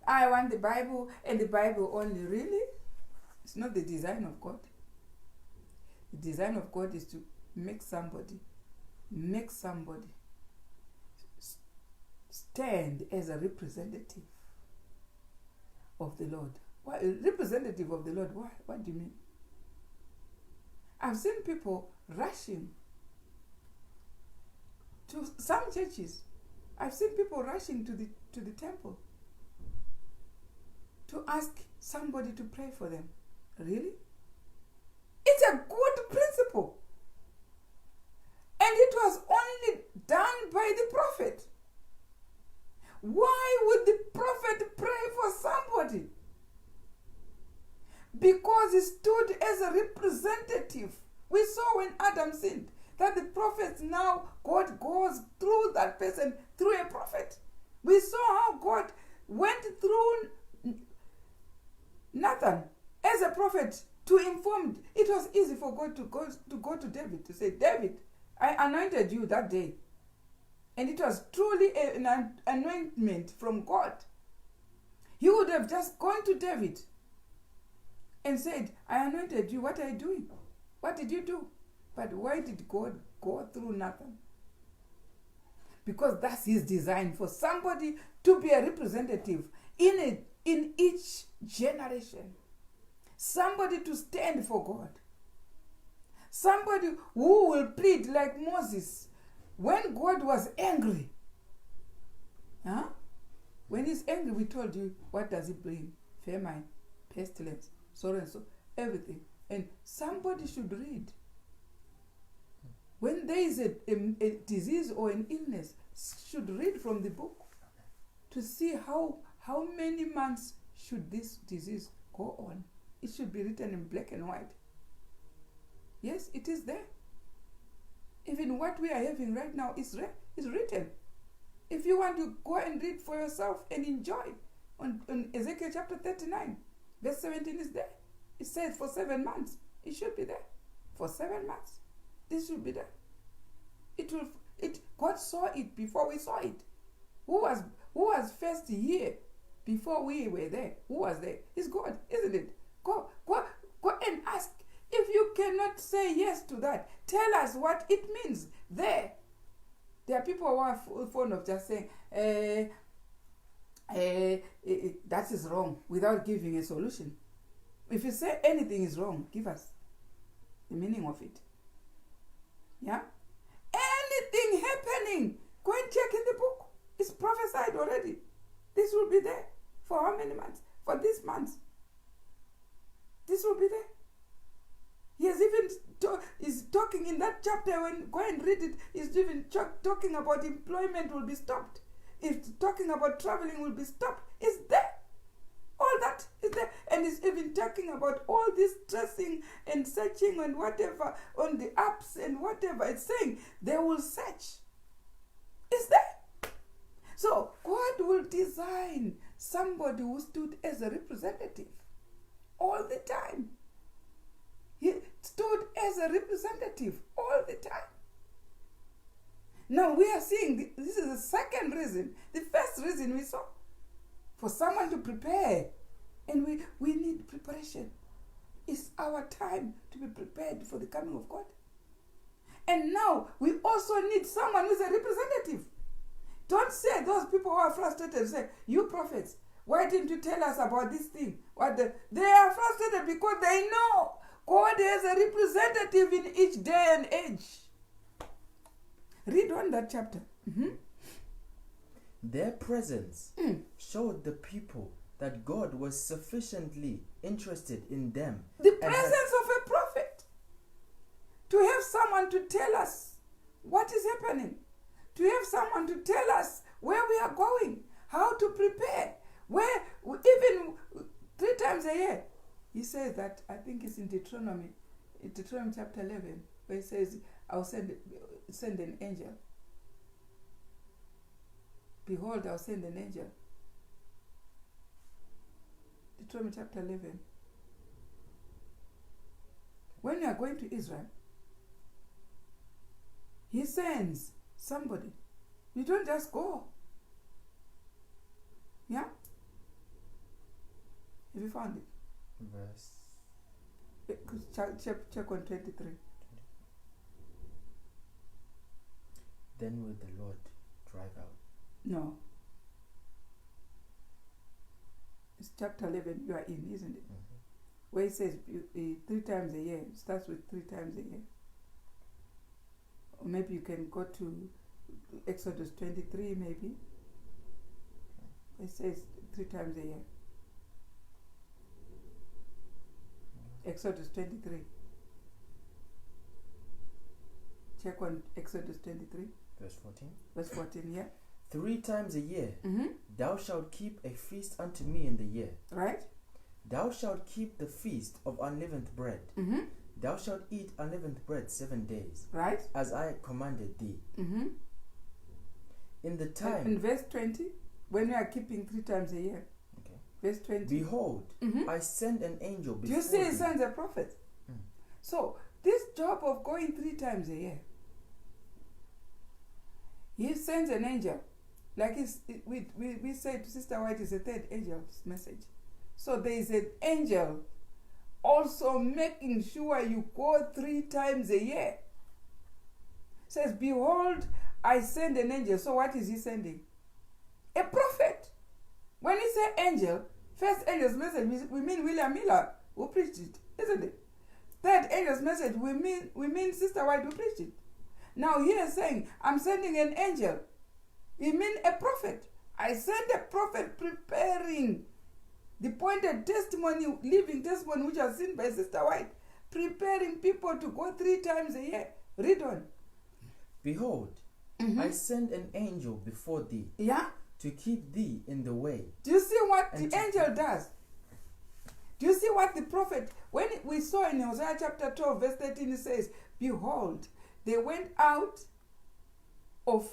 I want the Bible, and the Bible only. Really? It's not the design of God. The design of God is to make somebody stand as a representative of the Lord. Why representative of the Lord? Why? What do you mean? I've seen people rushing to some churches. I've seen people rushing to the temple to ask somebody to pray for them. Really? It's a good principle. And it was only done by the prophet. Why would the prophet pray for somebody? Because he stood as a representative. We saw when Adam sinned that the prophets, now God goes through that person through a prophet. We saw how God went through Nathan as a prophet to inform. It was easy for God to go to David to say, David, I anointed you that day. And it was truly an anointment from God. He would have just gone to David and said, I anointed you. What are you doing? What did you do? But why did God go through Nathan? Because that's his design, for somebody to be a representative in each generation. Somebody to stand for God. Somebody who will plead like Moses when God was angry. When he's angry, we told you, what does it bring? Famine, pestilence, so and so, everything. And somebody should read. When there is a disease or an illness, should read from the book to see how many months should this disease go on. It should be written in black and white. Yes, it is there. Even what we are having right now is written. If you want to go and read for yourself and enjoy, on Ezekiel chapter 39, verse 17 is there. It says for 7 months. It should be there. For 7 months. This should be there. God saw it before we saw it. Who was first here before we were there? Who was there? It's God, isn't it? Go and ask. If you cannot say yes to that, tell us what it means there. There are people who are fond of just saying, that is wrong, without giving a solution. If you say anything is wrong, give us the meaning of it. Yeah? Anything happening, go and check in the book. It's prophesied already. This will be there. For how many months? For this month. This will be there. He has even is talking in that chapter, when go and read it, he's even talking about employment will be stopped. It's talking about traveling will be stopped. It's there. All that is there. And he's even talking about all this stressing and searching and whatever on the apps and whatever. It's saying they will search. It's there. So God will design somebody who stood as a representative all the time. He stood as a representative all the time. Now we are seeing, this is the second reason. The first reason we saw, for someone to prepare. And we need preparation. It's our time to be prepared for the coming of God. And now we also need someone who's a representative. Don't say those people who are frustrated, say, you prophets, why didn't you tell us about this thing? They are frustrated because they know God has a representative in each day and age. Read on that chapter. Mm-hmm. Their presence showed the people that God was sufficiently interested in them. The presence of a prophet. To have someone to tell us what is happening. To have someone to tell us where we are going. How to prepare. Where, even 3 times a year. He says that, I think it's in Deuteronomy chapter 11, where he says, I'll send an angel. Behold, I'll send an angel. Deuteronomy chapter 11. When you are going to Israel, he sends somebody. You don't just go. Yeah? Have you found it? Verse. Check on 23. Then will the Lord drive out. No. It's chapter 11 you are in, isn't it? Mm-hmm. Where it says 3 times a year. It starts with 3 times a year. Or maybe you can go to Exodus 23 maybe. It says 3 times a year. Exodus 23. Check on Exodus 23. Verse 14. Verse 14, yeah. 3 times a year Mm-hmm. thou shalt keep a feast unto me in the year. Right? Thou shalt keep the feast of unleavened bread. Mm-hmm. Thou shalt eat unleavened bread 7 days, Right? as I commanded thee. Mm-hmm. In the time... In verse 20, when we are keeping 3 times a year. Okay. Verse 20. Behold, Mm-hmm. I send an angel before Do you see thee. he sends a prophet? Mm. So, this job of going 3 times a year, he sends an angel. Like we said to Sister White, is a third angel's message. So there is an angel also making sure you go 3 times a year. Says, behold, I send an angel. So what is he sending? A prophet. When he say angel, first angel's message, we mean William Miller who preached it, isn't it? Third angel's message, we mean Sister White who preached it. Now here saying, I'm sending an angel. We mean a prophet. I send a prophet preparing the pointed testimony, living testimony, which was seen by Sister White, preparing people to go 3 times a year. Read on. Behold, Mm-hmm. I send an angel before thee, Yeah? to keep thee in the way. Do you see what And the angel does? Do you see what the prophet, when we saw in Hosea chapter 12, verse 13, it says, behold, they went out of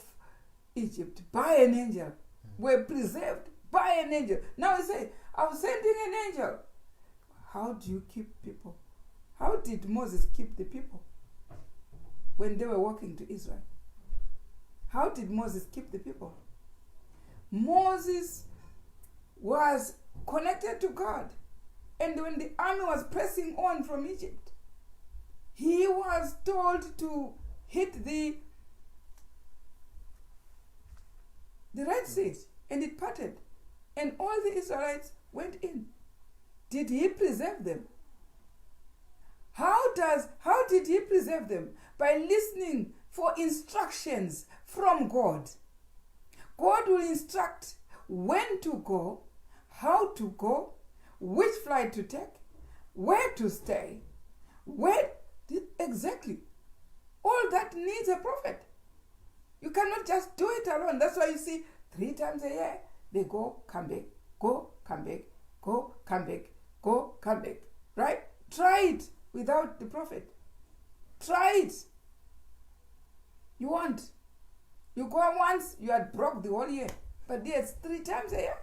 Egypt by an angel, were preserved by an angel. Now he said, I'm sending an angel. How do you keep people? How did Moses keep the people when they were walking to Israel? How did Moses keep the people? Moses was connected to God. And when the army was pressing on from Egypt, he was told to hit the the Red Sea, and it parted, and all the Israelites went in. Did he preserve them? How did he preserve them? By listening for instructions from God. God will instruct when to go, how to go, which flight to take, where to stay, exactly. All that needs a prophet. You cannot just do it alone. That's why you see 3 times a year, they go, come back, go, come back, go, come back, go, come back. Right? Try it without the prophet. Try it. You won't. You go once, you had broke the whole year. But there's 3 times a year.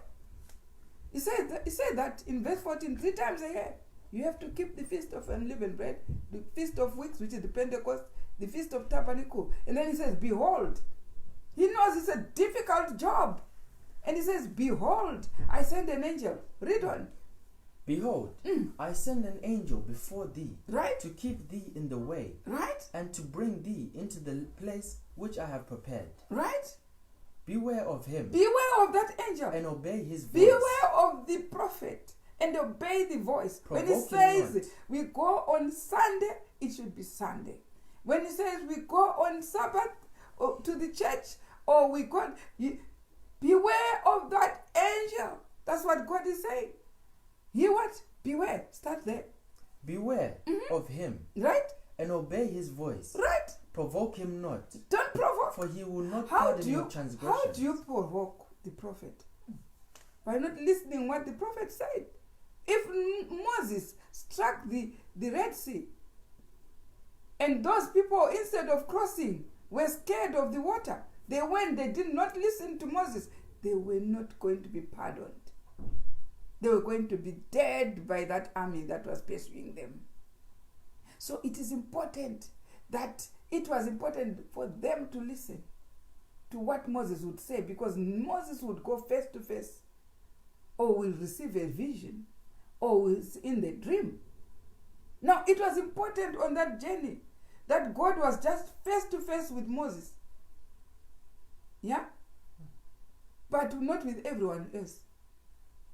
He said that in verse 14, 3 times a year. You have to keep the Feast of Unleavened Bread, the Feast of Weeks, which is the Pentecost, the Feast of Tabernacle. And then he says, behold. He knows it's a difficult job. And he says, behold, I send an angel. Read on. Behold, I send an angel before thee, right, to keep thee in the way, right, and to bring thee into the place which I have prepared. Right. Beware of him. Beware of that angel. And obey his voice. Beware of the prophet and obey the voice. When he says we go on Sunday, it should be Sunday. When he says we go on Sabbath to the church, or we go, beware of that angel. That's what God is saying. You what? Beware. Start there. Beware of him. Right. And obey his voice. Right. Provoke him not. Don't provoke. For he will not pardon your transgressions. How do you provoke the prophet? By not listening what the prophet said. If Moses struck the Red Sea, and those people, instead of crossing, were scared of the water, they did not listen to Moses, they were not going to be pardoned. They were going to be dead by that army that was pursuing them. So it is important it was important for them to listen to what Moses would say, because Moses would go face to face, or will receive a vision, or was in the dream. Now, it was important on that journey that God was just face to face with Moses. Yeah? But not with everyone else.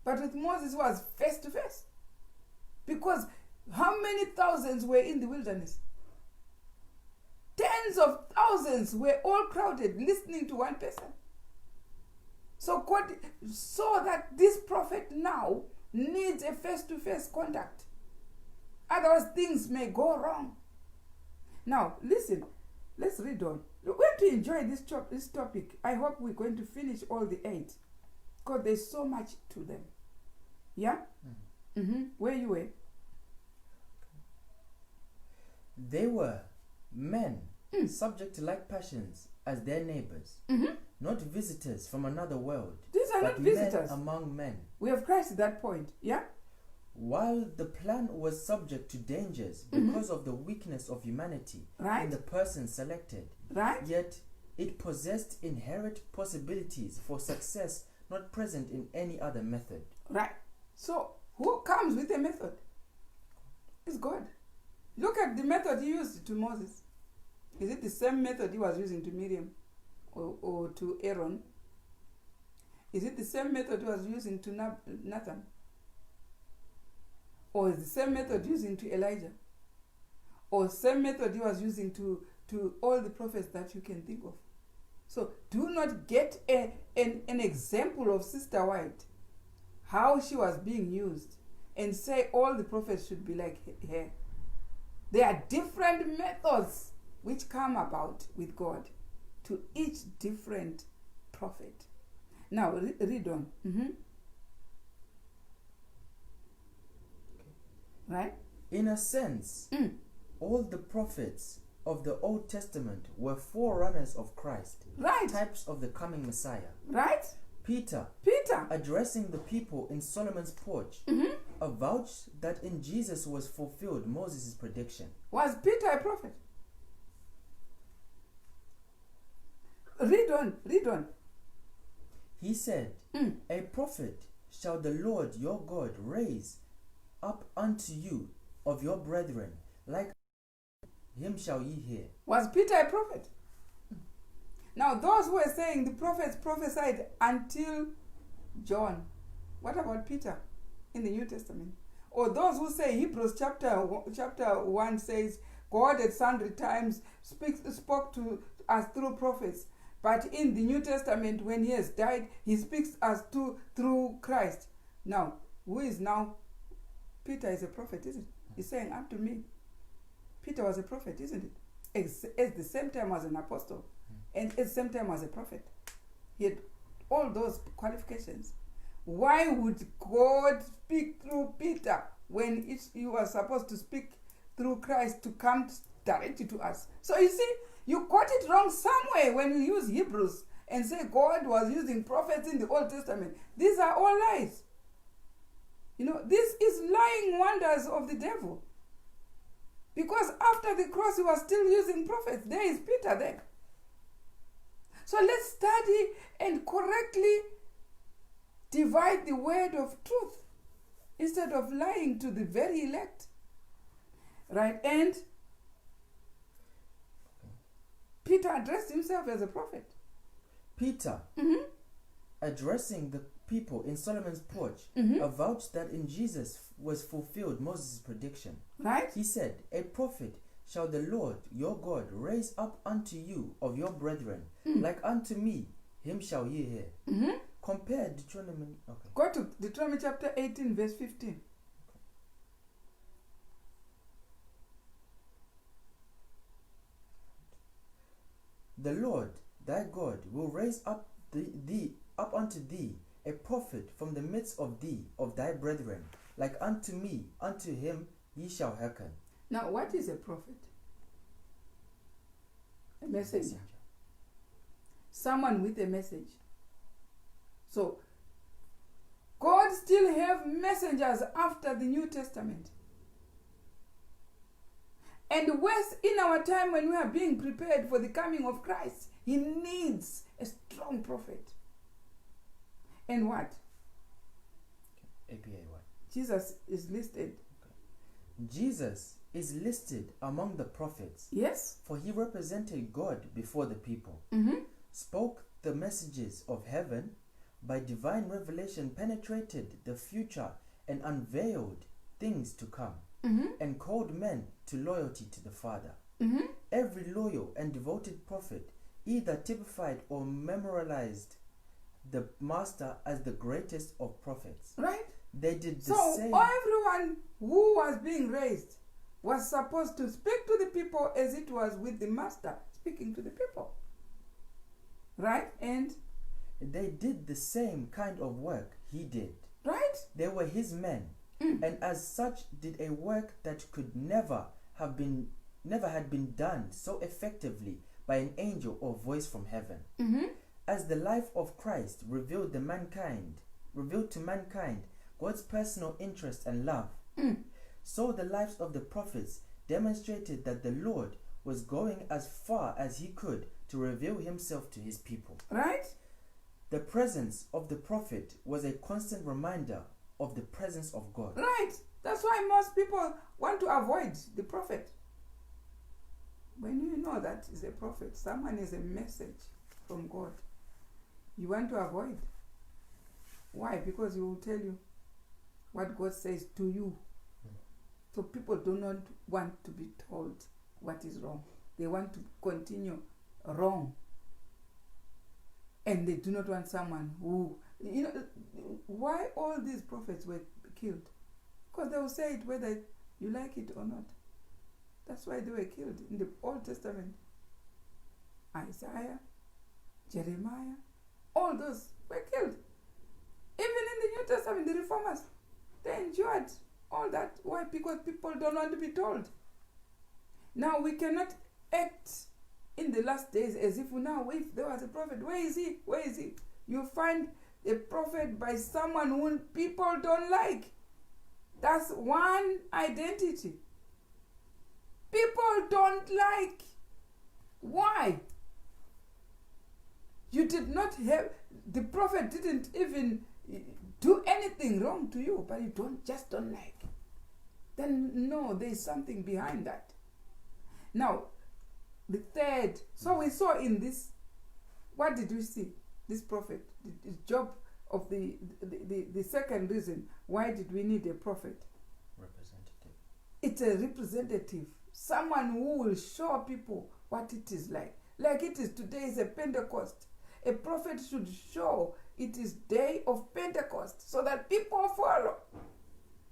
But with Moses was face to face. Because how many thousands were in the wilderness? Tens of thousands were all crowded listening to one person. So God saw that this prophet now needs a face-to-face contact. Otherwise things may go wrong. Now, listen. Let's read on. We're going to enjoy this topic. I hope we're going to finish all the 8. Because there's so much to them. Yeah? Where you were? They were men subject to like passions as their neighbors, not visitors from another world. These are not visitors. Men among men. We have crossed at that point. Yeah? While the plan was subject to dangers because of the weakness of humanity in the person selected, yet it possessed inherent possibilities for success not present in any other method. Right. So, who comes with a method? It's God. Look at the method he used to Moses. Is it the same method he was using to Miriam or to Aaron? Is it the same method he was using to Nathan? Or is the same method using to Elijah? Or same method he was using to all the prophets that you can think of? So do not get an example of Sister White, how she was being used, and say all the prophets should be like her. There are different methods which come about with God to each different prophet. Now read on. Right? In a sense, all the prophets of the Old Testament were forerunners of Christ, types of the coming Messiah. Right? Peter, addressing the people in Solomon's porch, avouched that in Jesus was fulfilled Moses' prediction. Was Peter a prophet? Read on. He said, a prophet shall the Lord your God raise up unto you of your brethren, like him shall ye hear. Was Peter a prophet? Now, those who were saying the prophets prophesied until John, what about Peter in the New Testament? Or those who say Hebrews chapter 1 says, God at sundry times spoke to us through prophets. But in the New Testament, when he has died, he speaks us through Christ. Now, who is now? Peter is a prophet, isn't it? He's saying, unto me. Peter was a prophet, isn't it? At the same time as an apostle. And at the same time as a prophet. He had all those qualifications. Why would God speak through Peter when he was supposed to speak through Christ to come directly to us? So you see, you got it wrong somewhere when you use Hebrews and say God was using prophets in the Old Testament. These are all lies. You know, this is lying wonders of the devil. Because after the cross, he was still using prophets. There is Peter there. So let's study and correctly divide the word of truth instead of lying to the very elect. Right? And Peter addressed himself as a prophet. Peter, addressing the people in Solomon's porch, avouched that in Jesus was fulfilled Moses' prediction. Right? He said, a prophet shall the Lord your God raise up unto you of your brethren, like unto me, him shall ye hear. Compare Deuteronomy. Okay. Go to Deuteronomy chapter 18, verse 15. The Lord thy God will raise up up unto thee a prophet from the midst of thee, of thy brethren, like unto me, unto him ye shall hearken. Now, what is a prophet? A messenger. Someone with a message. So, God still have messengers after the New Testament. And worse, in our time when we are being prepared for the coming of Christ, he needs a strong prophet. And what? APA what? Jesus is listed. Okay. Jesus is listed among the prophets. Yes. For he represented God before the people. Spoke the messages of heaven, by divine revelation penetrated the future and unveiled things to come, and called men to loyalty to the Father. Every loyal and devoted prophet either typified or memorialized the Master as the greatest of prophets. Right? They did the same. So everyone who was being raised was supposed to speak to the people as it was with the Master speaking to the people. Right? And they did the same kind of work he did. Right? They were his men, and as such did a work that could never had been done so effectively by an angel or voice from heaven. As the life of Christ revealed to mankind God's personal interest and love, so the lives of the prophets demonstrated that the Lord was going as far as he could to reveal himself to his people. Right? The presence of the prophet was a constant reminder of the presence of God. Right. That's why most people want to avoid the prophet. When you know that is a prophet, someone is a message from God, you want to avoid. Why? Because he will tell you what God says to you. So people do not want to be told what is wrong. They want to continue wrong. And they do not want someone who, why all these prophets were killed? Because they will say it whether you like it or not. That's why they were killed in the Old Testament. Isaiah, Jeremiah, all those were killed. Even in the New Testament, the reformers, they endured all that. Why? Because people don't want to be told. Now we cannot act in the last days as if if there was a prophet, where is he? Where is he? You find a prophet by someone whom people don't like. That's one identity. People don't like. Why? You did not have, the prophet didn't even do anything wrong to you, but you just don't like. Then no, there is something behind that. Now, the third, so we saw in this What did we see? This prophet, the job of the second reason, why did we need a prophet? Representative. It's a representative, someone who will show people what it is like. Like it is today is a Pentecost. A prophet should show it is day of Pentecost so that people follow.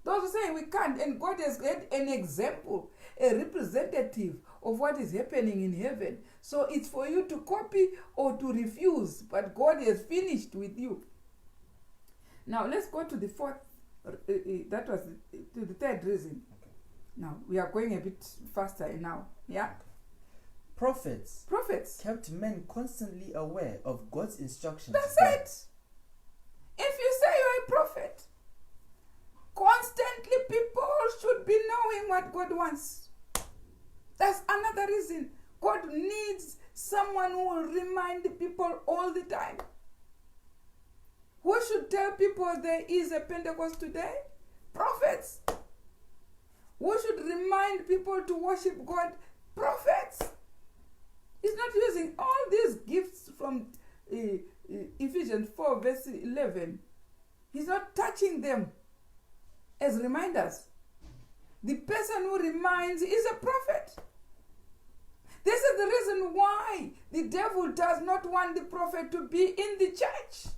Those who say we can't, and God has had an example, a representative of what is happening in heaven. So it's for you to copy or to refuse, but God has finished with you. Now let's go to the fourth, that was to the third reason. Okay. Now we are going a bit faster now. Yeah. Okay. Prophets kept men constantly aware of God's instructions. That's it. If you say you're a prophet, constantly people should be knowing what God wants. That's another reason. God needs someone who will remind the people all the time. Who should tell people there is a Pentecost today? Prophets. Who should remind people to worship God? Prophets. He's not using all these gifts from Ephesians 4 verse 11. He's not touching them as reminders. The person who reminds is a prophet. This is the reason why the devil does not want the prophet to be in the church.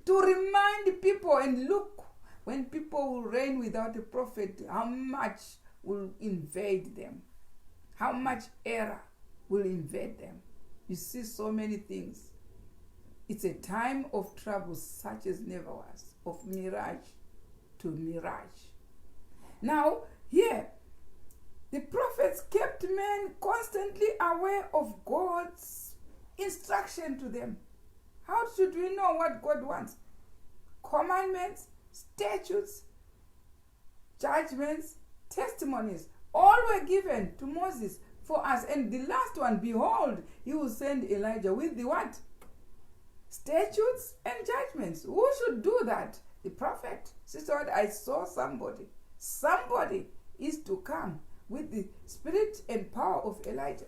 To remind people, and look, when people will reign without a prophet, how much will invade them? How much error will invade them? You see so many things. It's a time of trouble such as never was, of mirage to mirage. Now, here, the prophets kept men constantly aware of God's instruction to them. How should we know what God wants? Commandments, statutes, judgments, testimonies, all were given to Moses for us. And the last one, behold, he will send Elijah with the what? Statutes and judgments. Who should do that? The prophet. Sister, I saw somebody. Somebody is to come with the spirit and power of Elijah.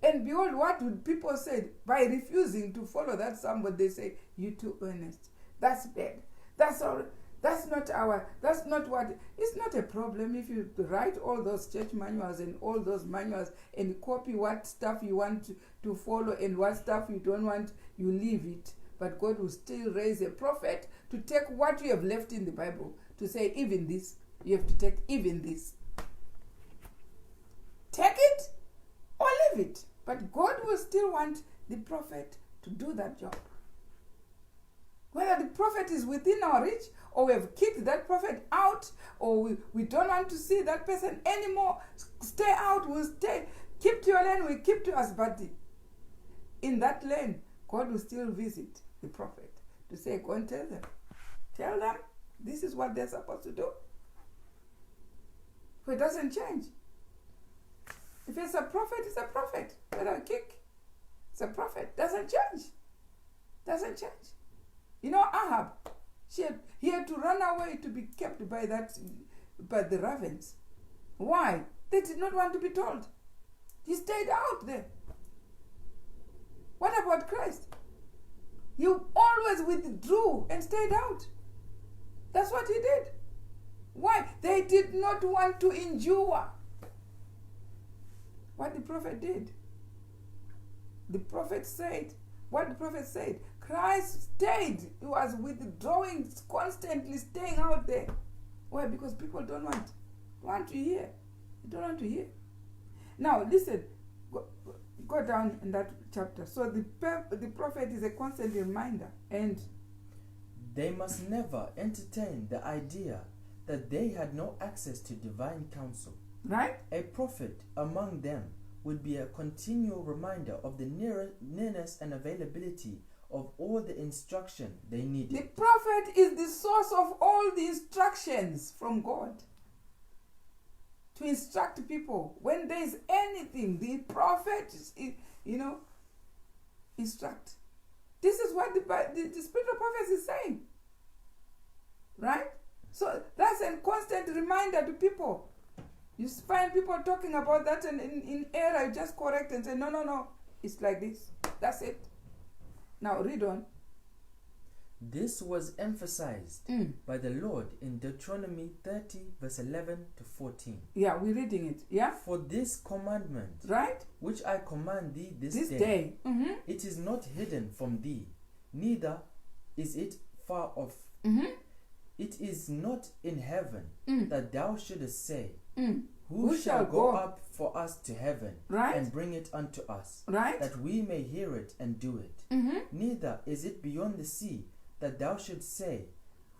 And behold, what would people say? By refusing to follow that somebody, they say, you're too earnest. That's bad. That's all. That's not what, it's not a problem if you write all those church manuals and all those manuals and copy what stuff you want to follow and what stuff you don't want, you leave it. But God will still raise a prophet to take what you have left in the Bible, to say, even this, you have to take even this. Take it or leave it. But God will still want the prophet to do that job. Whether the prophet is within our reach, or we have kicked that prophet out, or we don't want to see that person anymore, stay out, we'll stay. Keep to your lane, we keep to us. But in that lane, God will still visit the prophet to say, go and tell them. Tell them this is what they're supposed to do. So it doesn't change. If it's a prophet, it's a prophet. Whether kick, it's a prophet. Doesn't change. Doesn't change. You know, Ahab, he had to run away to be kept by the ravens. Why? They did not want to be told. He stayed out there. What about Christ? He always withdrew and stayed out. That's what he did. Why? They did not want to endure what the prophet did. The prophet said, what the prophet said, Christ stayed. He was withdrawing, constantly staying out there. Why? Because people don't want to hear. They don't want to hear. Now, listen. Go down in that chapter. So the prophet is a constant reminder. And they must never entertain the idea that they had no access to divine counsel. Right? A prophet among them would be a continual reminder of the nearness and availability of all the instruction they needed. The prophet is the source of all the instructions from God to instruct people. When there is anything, the prophet is, instruct. This is what the spirit of prophecy is saying. Right? So that's a constant reminder to people. You find people talking about that and in error, you just correct and say, no, it's like this. That's it. Now read on. This was emphasized by the Lord in Deuteronomy 30 verse 11 to 14. Yeah, we're reading it. Yeah? For this commandment, Right? which I command thee this This day, day. it is not hidden from thee, neither is it far off. It is not in heaven, that thou shouldest say, Who shall go up for us to heaven, Right? and bring it unto us, Right? that we may hear it and do it? Neither is it beyond the sea, that thou shouldst say,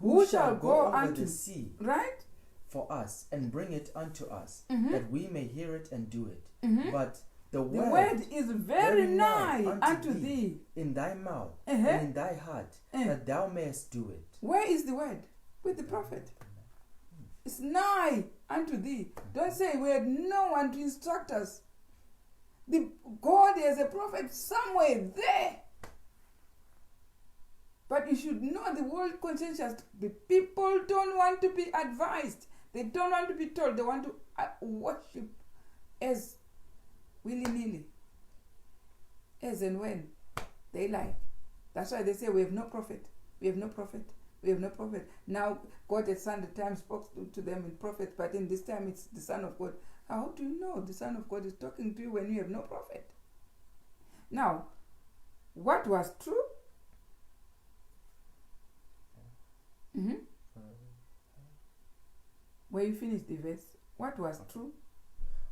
Who shall go over unto the sea Right? for us, and bring it unto us, that we may hear it and do it? But the The word word is very nigh unto thee. in thy mouth Uh-huh. and in thy heart, that thou mayest do it. Where is the word? With the prophet. It's nigh unto thee. Don't say we had no one to instruct us. God has a prophet somewhere there. But you should know the world conscientious. The people don't want to be advised. They don't want to be told. They want to worship as willy-nilly. As and when they like. That's why they say we have no prophet. We have no prophet. We have no prophet. Now, God at Sunday time spoke to them in prophet, but in this time it's the Son of God. How do you know the Son of God is talking to you when you have no prophet? Now, what was true? Where you finished the verse, what was true?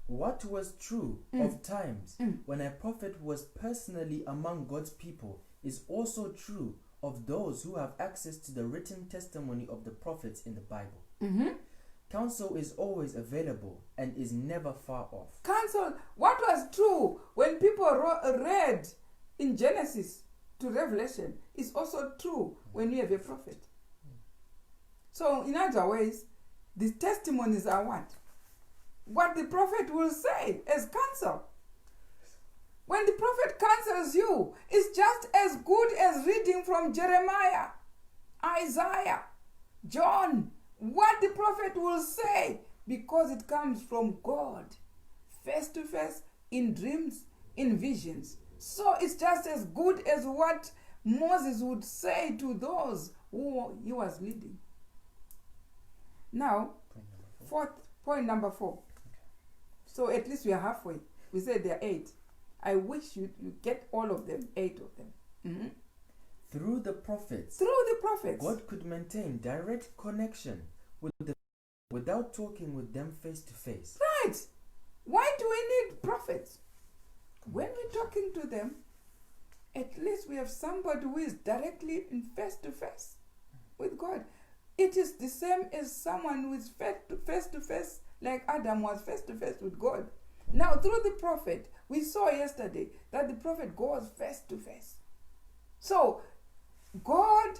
What was true of times when a prophet was personally among God's people is also true of those who have access to the written testimony of the prophets in the Bible. Counsel is always available and is never far off. Counsel, what was true when people read in Genesis to Revelation is also true when you have a prophet. So in other ways, the testimonies are what? What the prophet will say as counsel. When the prophet counsels you, it's just as good as reading from Jeremiah, Isaiah, John, what the prophet will say, because it comes from God, face to face, in dreams, in visions. So it's just as good as what Moses would say to those who he was leading. Now, point number 4. So at least we are halfway. We said there are 8. I wish you get all of them, 8 of them. Through the prophets, God could maintain direct connection with the without talking with them face to face. Right. Why do we need prophets? When we're talking to them, at least we have somebody who is directly in face to face with God. It is the same as someone who is face to face, like Adam was face to face with God. Now, through the prophet, we saw yesterday that the prophet goes face to face. So, God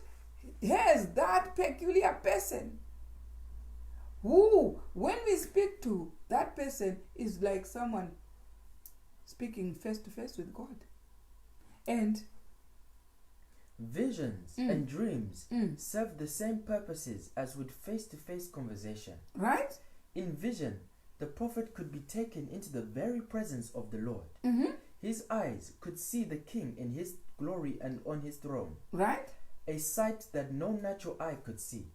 has that peculiar person who, when we speak to that person, is like someone speaking face to face with God. And visions and dreams serve the same purposes as with face-to-face conversation. Right? In vision, the prophet could be taken into the very presence of the Lord. His eyes could see the king in his glory and on his throne. Right? A sight that no natural eye could see.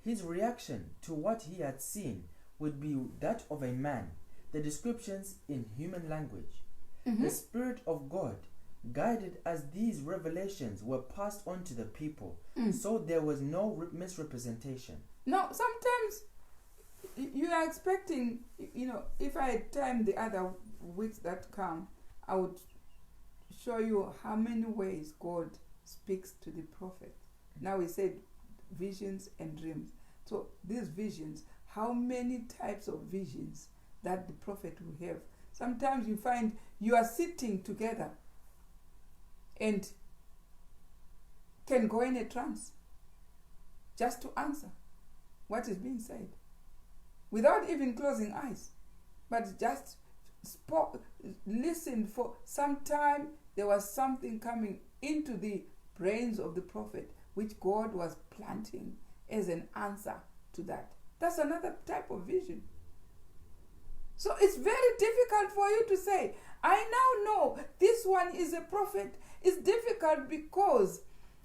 His reaction to what he had seen would be that of a man, the descriptions in human language. The Spirit of God guided as these revelations were passed on to the people, so there was no misrepresentation. No, sometimes you are expecting, if I had time the other weeks that come, I would show you how many ways God speaks to the prophet. Now we said visions and dreams. So these visions, how many types of visions that the prophet will have. Sometimes you find you are sitting together and can go in a trance just to answer what is being said without even closing eyes, but just listened for some time. There was something coming into the brains of the prophet which God was planting as an answer to that. That's another type of vision. So it's very difficult for you to say, I now know this one is a prophet. It's difficult because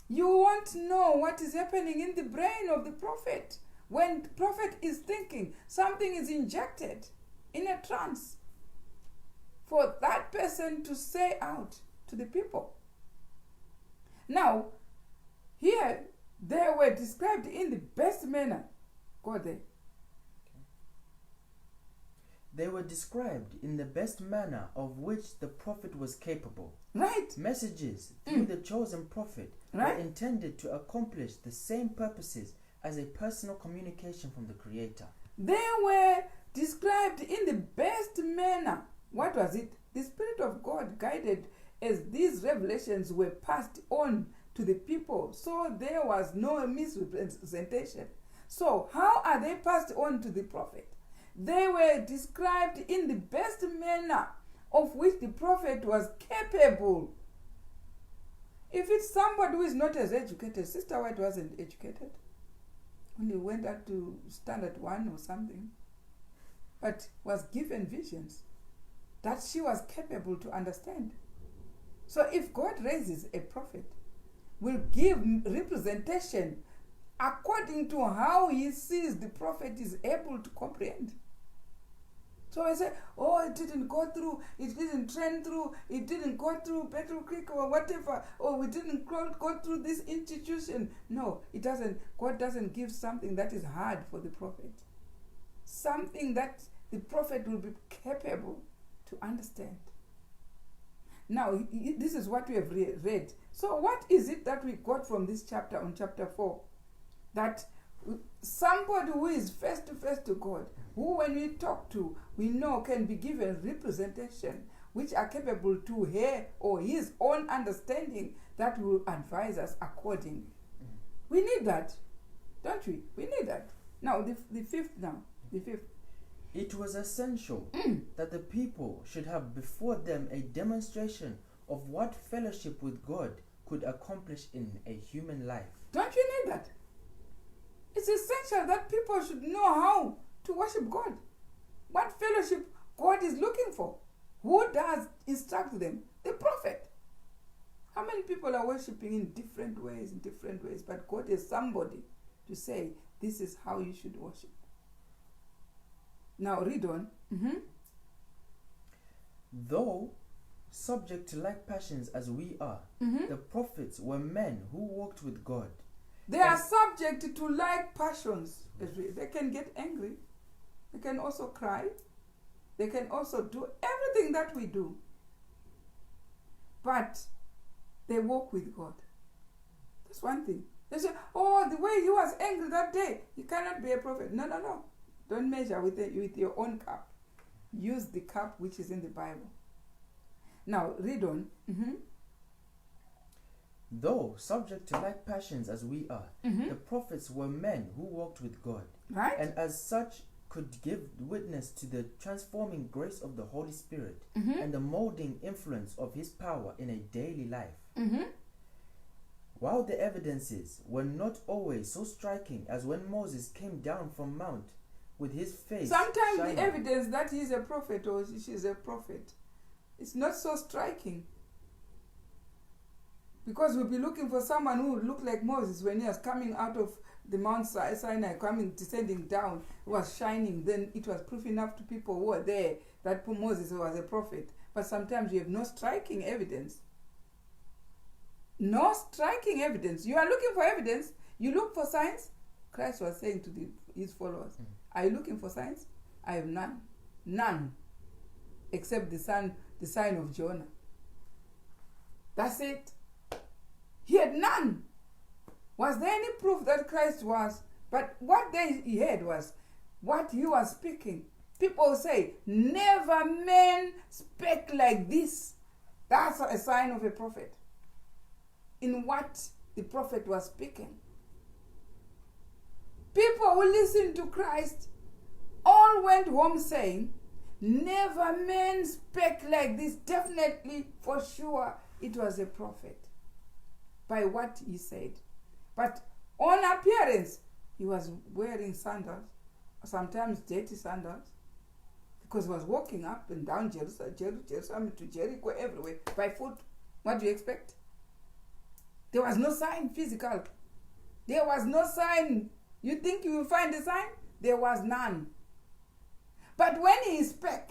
you won't know what is happening in the brain of the prophet. When the prophet is thinking, something is injected in a trance for that person to say out to the people. Now, here they were described in the best manner. Go there. They were described in the best manner of which the prophet was capable. Right. Messages through the chosen prophet were intended to accomplish the same purposes as a personal communication from the Creator. They were described in the best manner. What was it? The Spirit of God guided as these revelations were passed on to the people, so there was no misrepresentation. So how are they passed on to the prophet? They were described in the best manner of which the prophet was capable. If it's somebody who is not as educated, Sister White wasn't educated. Only went up to standard 1 or something, but was given visions that she was capable to understand. So if God raises a prophet, will give representation according to how he sees the prophet is able to comprehend. So I say, oh, it didn't go through, it didn't trend through, it didn't go through Battle Creek or whatever, or we didn't go through this institution. No, it doesn't. God doesn't give something that is hard for the prophet. Something that the prophet will be capable to understand. Now, this is what we have read. So what is it that we got from this chapter on chapter 4? That somebody who is face to face to God, who when we talk to, we know can be given representation which are capable to hear or his own understanding that will advise us accordingly. We need that, don't we? We need that. Now, the fifth. It was essential that the people should have before them a demonstration of what fellowship with God could accomplish in a human life. Don't you need that? It's essential that people should know how to worship God. What fellowship God is looking for. Who does instruct them? The prophet. How many people are worshiping in different ways, but God is somebody to say, this is how you should worship. Now read on. Though subject to like passions as we are, the prophets were men who walked with God. They are subject to like passions. They can get angry. They can also cry. They can also do everything that we do. But they walk with God. That's one thing. They say, oh, the way he was angry that day, he cannot be a prophet. No. Don't measure with your own cup. Use the cup which is in the Bible. Now, read on. Though subject to like passions as we are, the prophets were men who walked with God. Right? And as such could give witness to the transforming grace of the Holy Spirit and the molding influence of his power in a daily life. While the evidences were not always so striking as when Moses came down from Mount with his face sometimes shining. The evidence that he's a prophet or she's a prophet, it's not so striking. Because we'll be looking for someone who would look like Moses when he was coming out of the Mount Sinai, descending down, was shining. Then it was proof enough to people who were there that Moses was a prophet. But sometimes you have no striking evidence. No striking evidence. You are looking for evidence. You look for signs. Christ was saying to his followers, are you looking for signs? I have none. None. Except the sign of Jonah. That's it. He had none. Was there any proof that Christ was? But what he had was what he was speaking. People say, never man spake like this. That's a sign of a prophet. In what the prophet was speaking. People who listened to Christ all went home saying, never man spake like this. Definitely, for sure, it was a prophet. By what he said. But on appearance, he was wearing sandals, sometimes dirty sandals. The because he was walking up and down Jerusalem to Jericho, everywhere, by foot. What do you expect? There was no sign physical. There was no sign. You think you will find a sign? There was none. But when he spake,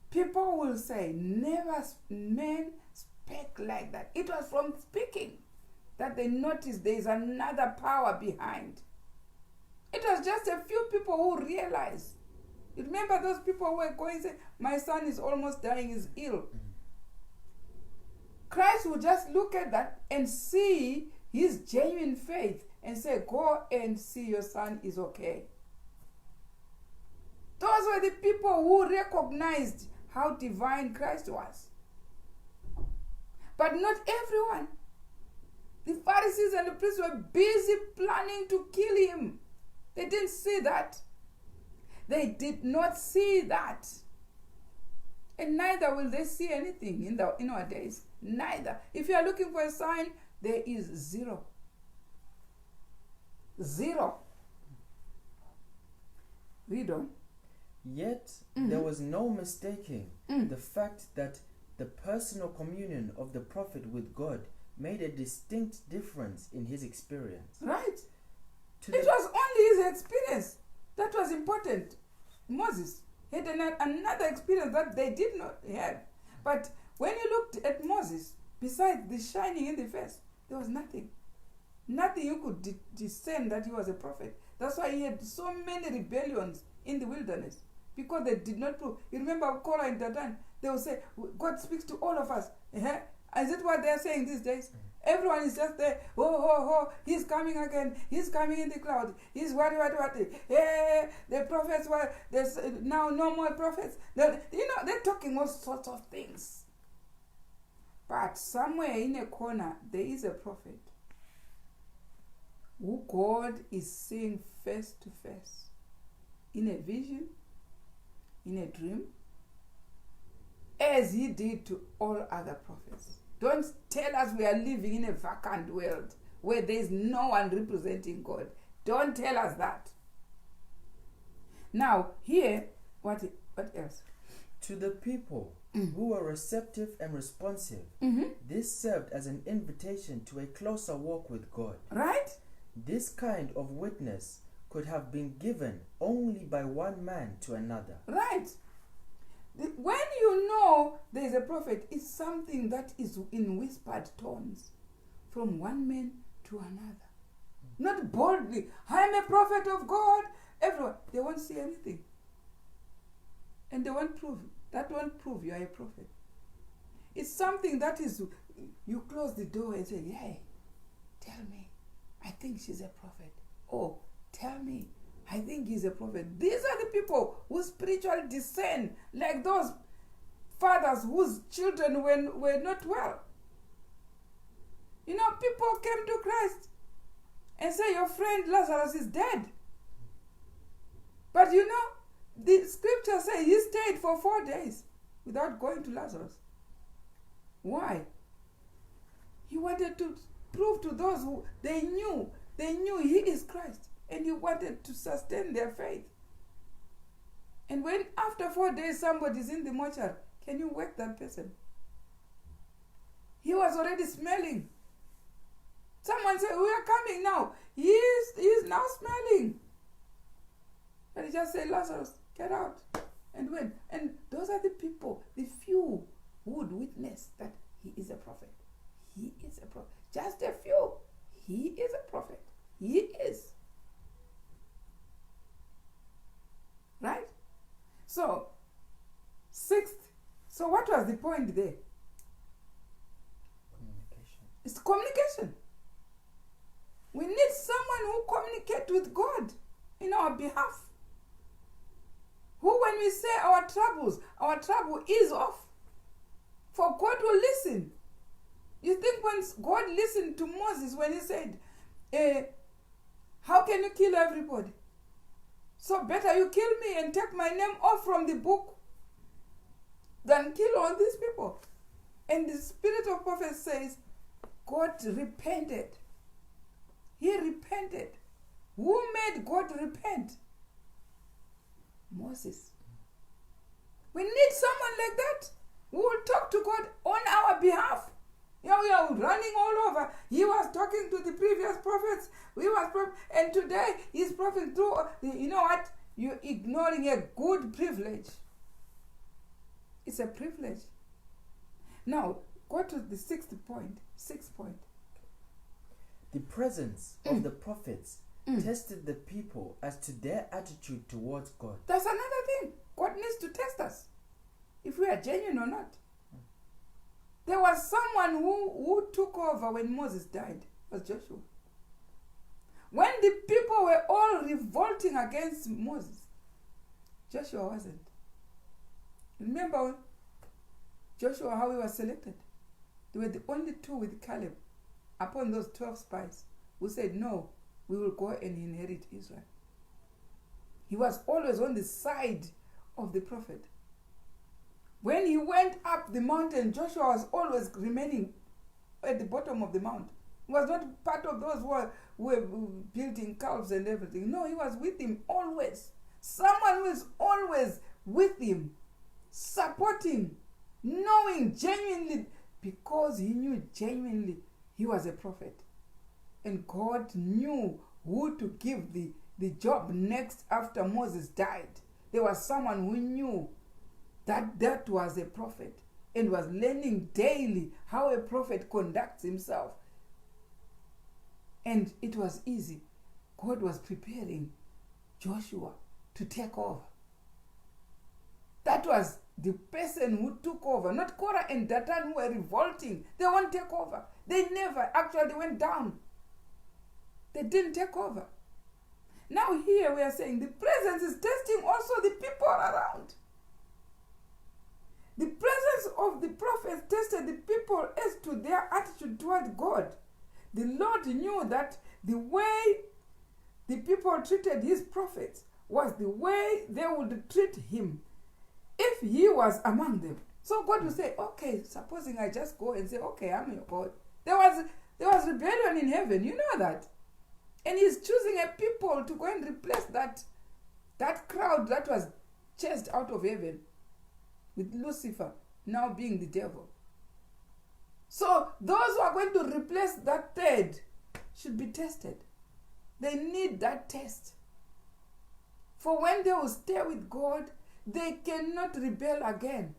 people will say, never men spake like that. It was from speaking that they noticed there is another power behind. It was just a few people who realized. You remember those people who were going and say, my son is almost dying, he's ill. Christ will just look at that and see his genuine faith and say, go and see your son is okay. Those were the people who recognized how divine Christ was. But not everyone. The Pharisees and the priests were busy planning to kill him. They didn't see that. They did not see that. And neither will they see anything in our days. Neither. If you are looking for a sign, there is zero. Zero. Read on. Yet there was no mistaking the fact that the personal communion of the prophet with God made a distinct difference in his experience. Right. It was only his experience that was important. Moses had another experience that they did not have. But when you looked at Moses, besides the shining in the face, there was nothing. Nothing you could discern that he was a prophet. That's why he had so many rebellions in the wilderness. Because they did not prove. You remember Korah and Datan, they will say, God speaks to all of us. Is it what they are saying these days? Everyone is just there. He's coming again. He's coming in the cloud. He's what. The prophets were, there's now no more prophets. They're talking all sorts of things. But somewhere in a corner, there is a prophet who God is seeing face to face. In a vision, in a dream, as he did to all other prophets. Don't tell us we are living in a vacant world where there is no one representing God. Don't tell us that. Now, here, what else? To the people who were receptive and responsive, this served as an invitation to a closer walk with God. Right? This kind of witness could have been given only by one man to another. Right. When you know there is a prophet, it's something that is in whispered tones from one man to another. Not boldly, I'm a prophet of God. Everyone, they won't see anything. And they won't prove. That won't prove you are a prophet. It's something that is, you close the door and say, hey, tell me, I think she's a prophet. Oh, tell me, I think he's a prophet. These are the people who spiritually discern, like those fathers whose children were not well. People came to Christ and say, your friend Lazarus is dead. But the scripture says he stayed for 4 days without going to Lazarus. Why? He wanted to prove to those who they knew he is Christ. And he wanted to sustain their faith. And when after 4 days somebody's in the mortuary, can you wake that person? He was already smelling. Someone said, we are coming now. He is now smelling. But he just said, Lazarus, get out. And went. And those are the people, the few who would witness that he is a prophet. He is a prophet. Just a few. He is a prophet. He is. Right? So, sixth. So what was the point there? Communication. It's communication. We need someone who communicates with God in our behalf. Who, when we say our trouble is off. For God will listen. You think when God listened to Moses when he said, how can you kill everybody? So better you kill me and take my name off from the book than kill all these people. And the spirit of prophet says, God repented. He repented. Who made God repent? Moses. We need someone like that who will talk to God on our behalf. You know, we are running all over. He was talking to the previous prophets. And today he's propheting through. You know what? You're ignoring a good privilege. It's a privilege. Now, go to the sixth point. The presence of the prophets tested the people as to their attitude towards God. That's another thing. God needs to test us if we are genuine or not. There was someone who took over when Moses died. It was Joshua. When the people were all revolting against Moses, Joshua wasn't. Remember Joshua, how he was selected? They were the only two with Caleb upon those 12 spies who said, no, we will go and inherit Israel. He was always on the side of the prophet. When he went up the mountain, Joshua was always remaining at the bottom of the mount. He was not part of those who were building calves and everything. No, he was with him always. Someone who is always with him, supporting, knowing genuinely, because he knew genuinely he was a prophet. And God knew who to give the job next after Moses died. There was someone who knew that was a prophet and was learning daily how a prophet conducts himself. And it was easy. God was preparing Joshua to take over. That was the person who took over, not Korah and Dathan who were revolting. They won't take over. They never, actually went down. They didn't take over. Now here we are saying the presence is testing also the people around. The presence of the prophets tested the people as to their attitude toward God. The Lord knew that the way the people treated his prophets was the way they would treat him if he was among them. So God would say, okay, supposing I just go and say, okay, I'm your God. There was rebellion in heaven, you know that. And he's choosing a people to go and replace that crowd that was chased out of heaven, with Lucifer now being the devil. So those who are going to replace that third should be tested. They need that test. For when they will stay with God, they cannot rebel again,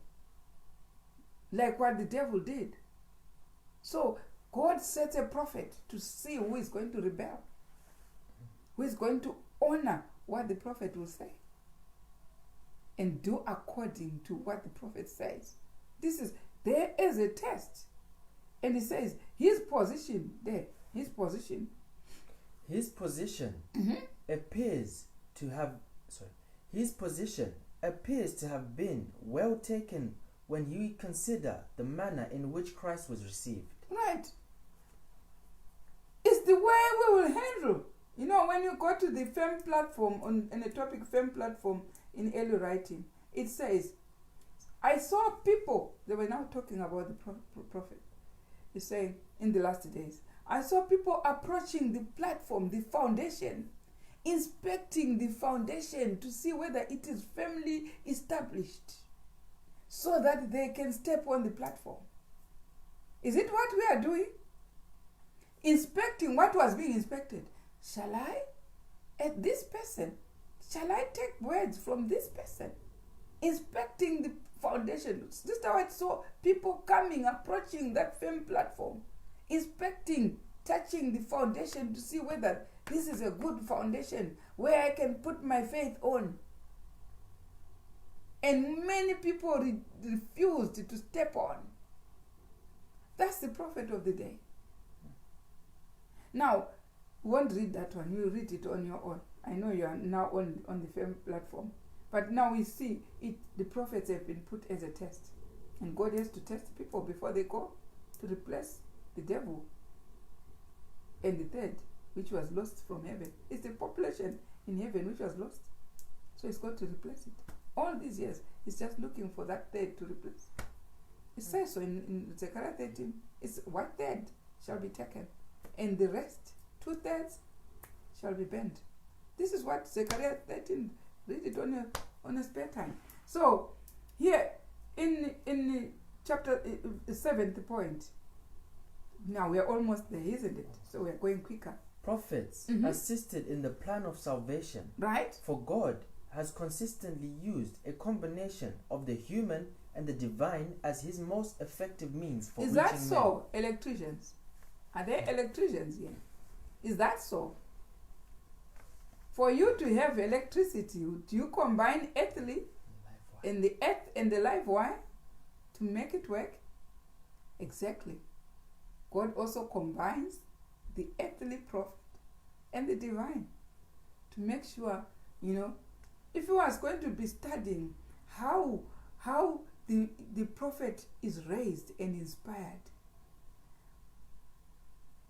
like what the devil did. So God sets a prophet to see who is going to rebel, who is going to honor what the prophet will say and do according to what the prophet says. There is a test. And he says, his position appears to have been well taken when you consider the manner in which Christ was received. Right. It's the way we will handle. You know, when you go to the FEM platform, on a topic FEM platform in early writing, it says, I saw people, they were now talking about the prophet. He's saying, in the last days, I saw people approaching the platform, the foundation, inspecting the foundation to see whether it is firmly established so that they can step on the platform. Is it what we are doing? Inspecting what was being inspected. Shall I, at this person, shall I take words from this person? Inspecting the foundation. This is how I saw people coming, approaching that firm platform, inspecting, touching the foundation to see whether this is a good foundation where I can put my faith on. And many people refused to step on. That's the prophet of the day. Now, we won't read that one. You read it on your own. I know you are now on the firm platform. But now we see it. The prophets have been put as a test. And God has to test people before they go to replace the devil. And the third, which was lost from heaven. It's the population in heaven which was lost. So he's got to replace it. All these years, he's just looking for that third to replace. It says so in Zechariah 13. It's 1/3 shall be taken. And the rest, 2/3, shall be burned. This is what Zechariah 13, read it on your spare time. So, Here, in chapter 7th point, now we are almost there, isn't it? So we are going quicker. Prophets assisted in the plan of salvation. Right? For God has consistently used a combination of the human and the divine as his most effective means for Is reaching that so, electricians? Are there electricians here? Is that so? For you to have electricity, do you combine earthly and the earth and the live wire to make it work? Exactly. God also combines the earthly prophet and the divine to make sure, if you was going to be studying how the prophet is raised and inspired,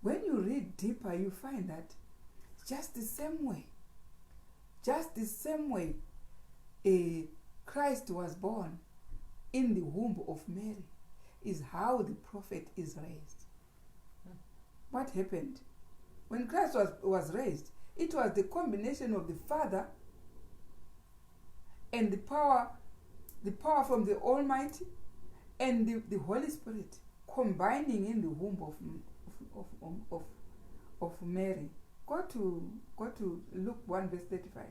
when you read deeper, you find that just the same way Christ was born in the womb of Mary is how the prophet is raised. What happened? When Christ was raised, it was the combination of the Father and the power from the Almighty and the Holy Spirit combining in the womb of Mary. Go to Luke 1 verse 35.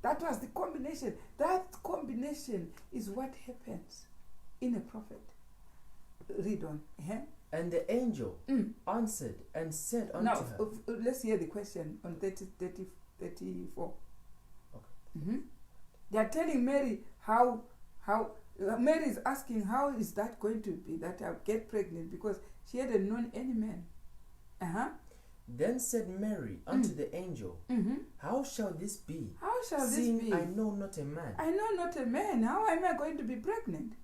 That was the combination. That combination is what happens in a prophet. Read on. And the angel answered and said unto her. Now, let's hear the question on 34. Okay. They are telling Mary how Mary is asking, how is that going to be that I'll get pregnant, because she hadn't known any man. Then said Mary unto the angel, How shall this be? How shall seeing this be? I know not a man. I know not a man. How am I going to be pregnant?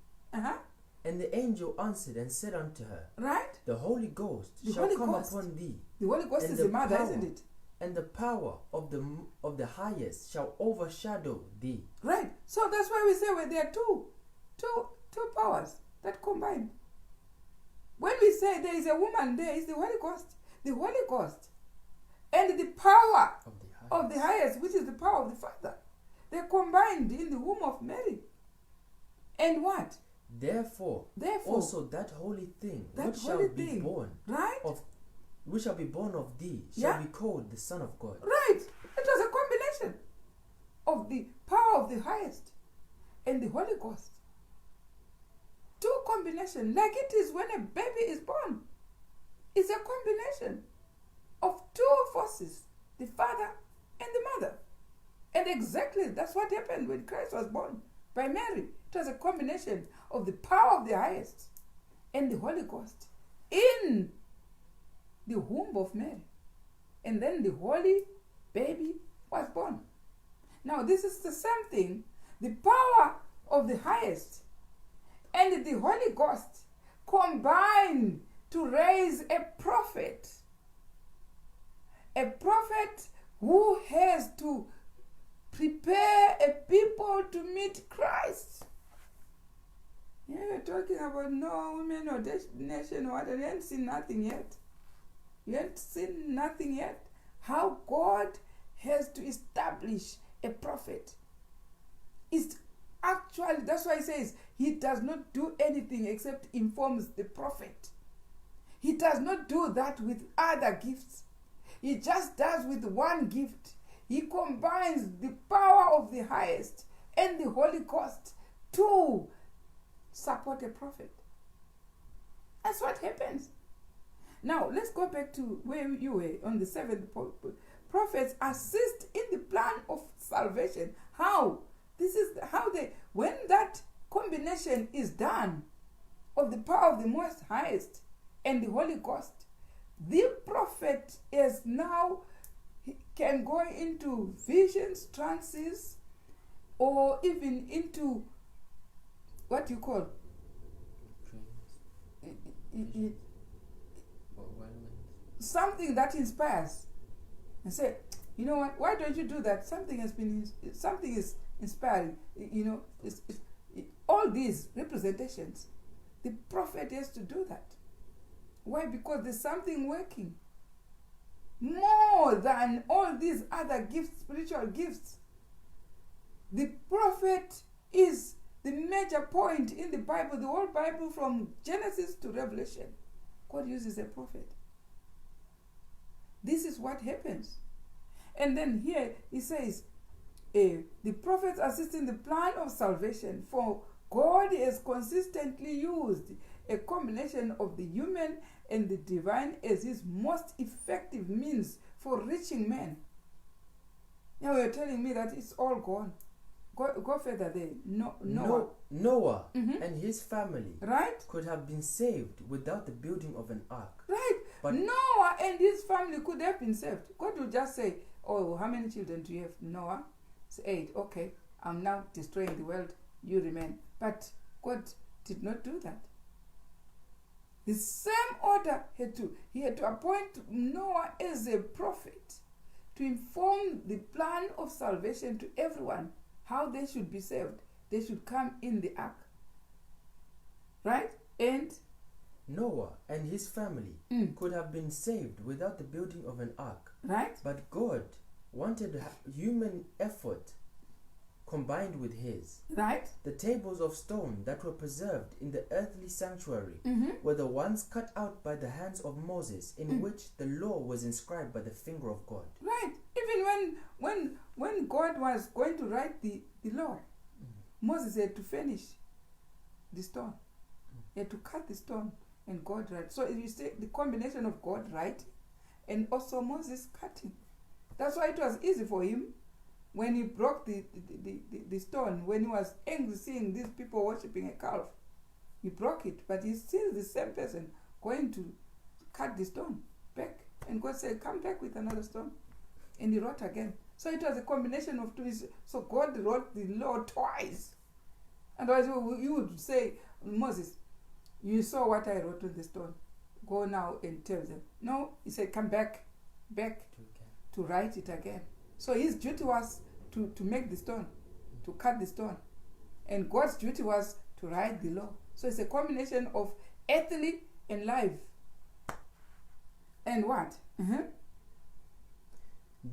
And the angel answered and said unto her, Right? The Holy Ghost shall Holy come Ghost. upon thee, The Holy Ghost and is the the mother, power isn't it? and the power of the highest shall overshadow thee. Right. So that's why we say when there are two powers that combine. When we say there is a woman, there is the Holy Ghost. The Holy Ghost and the power of the highest, which is the power of the Father. They're combined in the womb of Mary. And what? Therefore also that holy thing which shall be born of thee shall be called the Son of God. Right. It was a combination of the power of the highest and the Holy Ghost. Two combinations, like it is when a baby is born. It's a combination of two forces, the Father and the Mother. And exactly that's what happened when Christ was born by Mary. It was a combination of the power of the highest and the Holy Ghost in the womb of Mary. And then the holy baby was born. Now this is the same thing. The power of the highest and the Holy Ghost combined to raise a prophet. A prophet who has to prepare a people to meet Christ. Yeah, we're talking about no women or nation or what, and you haven't seen nothing yet. You haven't seen nothing yet. How God has to establish a prophet. It's actually, that's why he says he does not do anything except informs the prophet. He does not do that with other gifts. He just does with one gift. He combines the power of the highest and the Holy Ghost to support a prophet. That's what happens. Now, let's go back to where you were on the 7th point. Prophets assist in the plan of salvation. How? This is how when that combination is done of the power of the most highest and the Holy Ghost, the prophet is now can go into visions, trances, or even into what you call something that inspires, and say, you know what? Why don't you do that? Something is inspiring. All these representations, the prophet has to do that. Why? Because there's something working more than all these other gifts, spiritual gifts. The prophet is the major point in the Bible, the whole Bible from Genesis to Revelation. God uses a prophet. This is what happens. And then here he says, the prophets assist in the plan of salvation, for God has consistently used a combination of the human and the divine as his most effective means for reaching men. Now you're telling me that it's all gone. Go further there. Noah and his family could have been saved without the building of an ark. Right. But Noah and his family could have been saved. God will just say, oh, how many children do you have? Noah? It's 8. Okay, I'm now destroying the world. You remain. But God did not do that. The same order he had to appoint Noah as a prophet to inform the plan of salvation to everyone, how they should be saved. They should come in the ark. Right? And Noah and his family could have been saved without the building of an ark. Right? But God wanted human effort combined with his. Right? The tables of stone that were preserved in the earthly sanctuary were the ones cut out by the hands of Moses, in which the law was inscribed by the finger of God. Right. Even when God was going to write the law, Moses had to finish the stone. He had to cut the stone and God write. So you see the combination of God writing and also Moses cutting. That's why it was easy for him when he broke the stone, when he was angry seeing these people worshipping a calf. He broke it, but he's still the same person going to cut the stone back. And God said, come back with another stone. And he wrote again. So it was a combination of two. So God wrote the law twice. Otherwise you would say, Moses, you saw what I wrote on the stone. Go now and tell them. No, he said, come back to write it again. So his duty was to make the stone, to cut the stone. And God's duty was to write the law. So it's a combination of earthly and life. And what?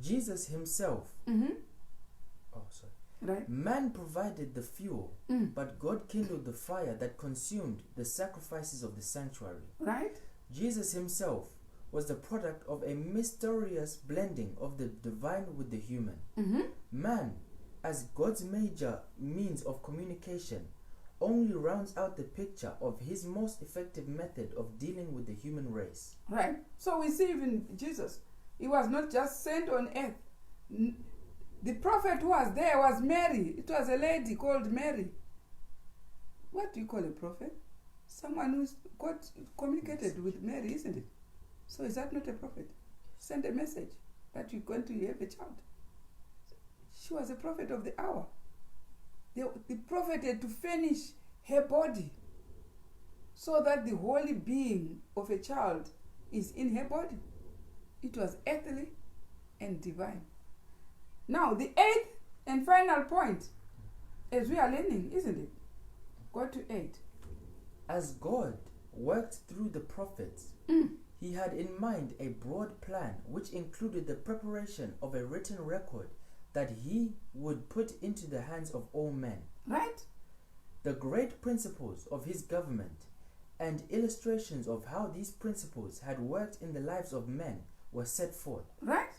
Jesus himself. Right. Man provided the fuel, but God kindled the fire that consumed the sacrifices of the sanctuary. Right. Jesus himself was the product of a mysterious blending of the divine with the human. Man, as God's major means of communication, only rounds out the picture of his most effective method of dealing with the human race. Right. So we see even Jesus, he was not just sent on earth. The prophet who was there was Mary. It was a lady called Mary. What do you call a prophet? Someone who's God communicated with Mary, isn't it? So is that not a prophet? Send a message that you're going to have a child. She was a prophet of the hour. The prophet had to finish her body so that the holy being of a child is in her body. It was earthly and divine. Now, the 8th and final point, as we are learning, isn't it? Go to 8. As God worked through the prophets, he had in mind a broad plan which included the preparation of a written record that he would put into the hands of all men. Right? The great principles of his government and illustrations of how these principles had worked in the lives of men were set forth. Right?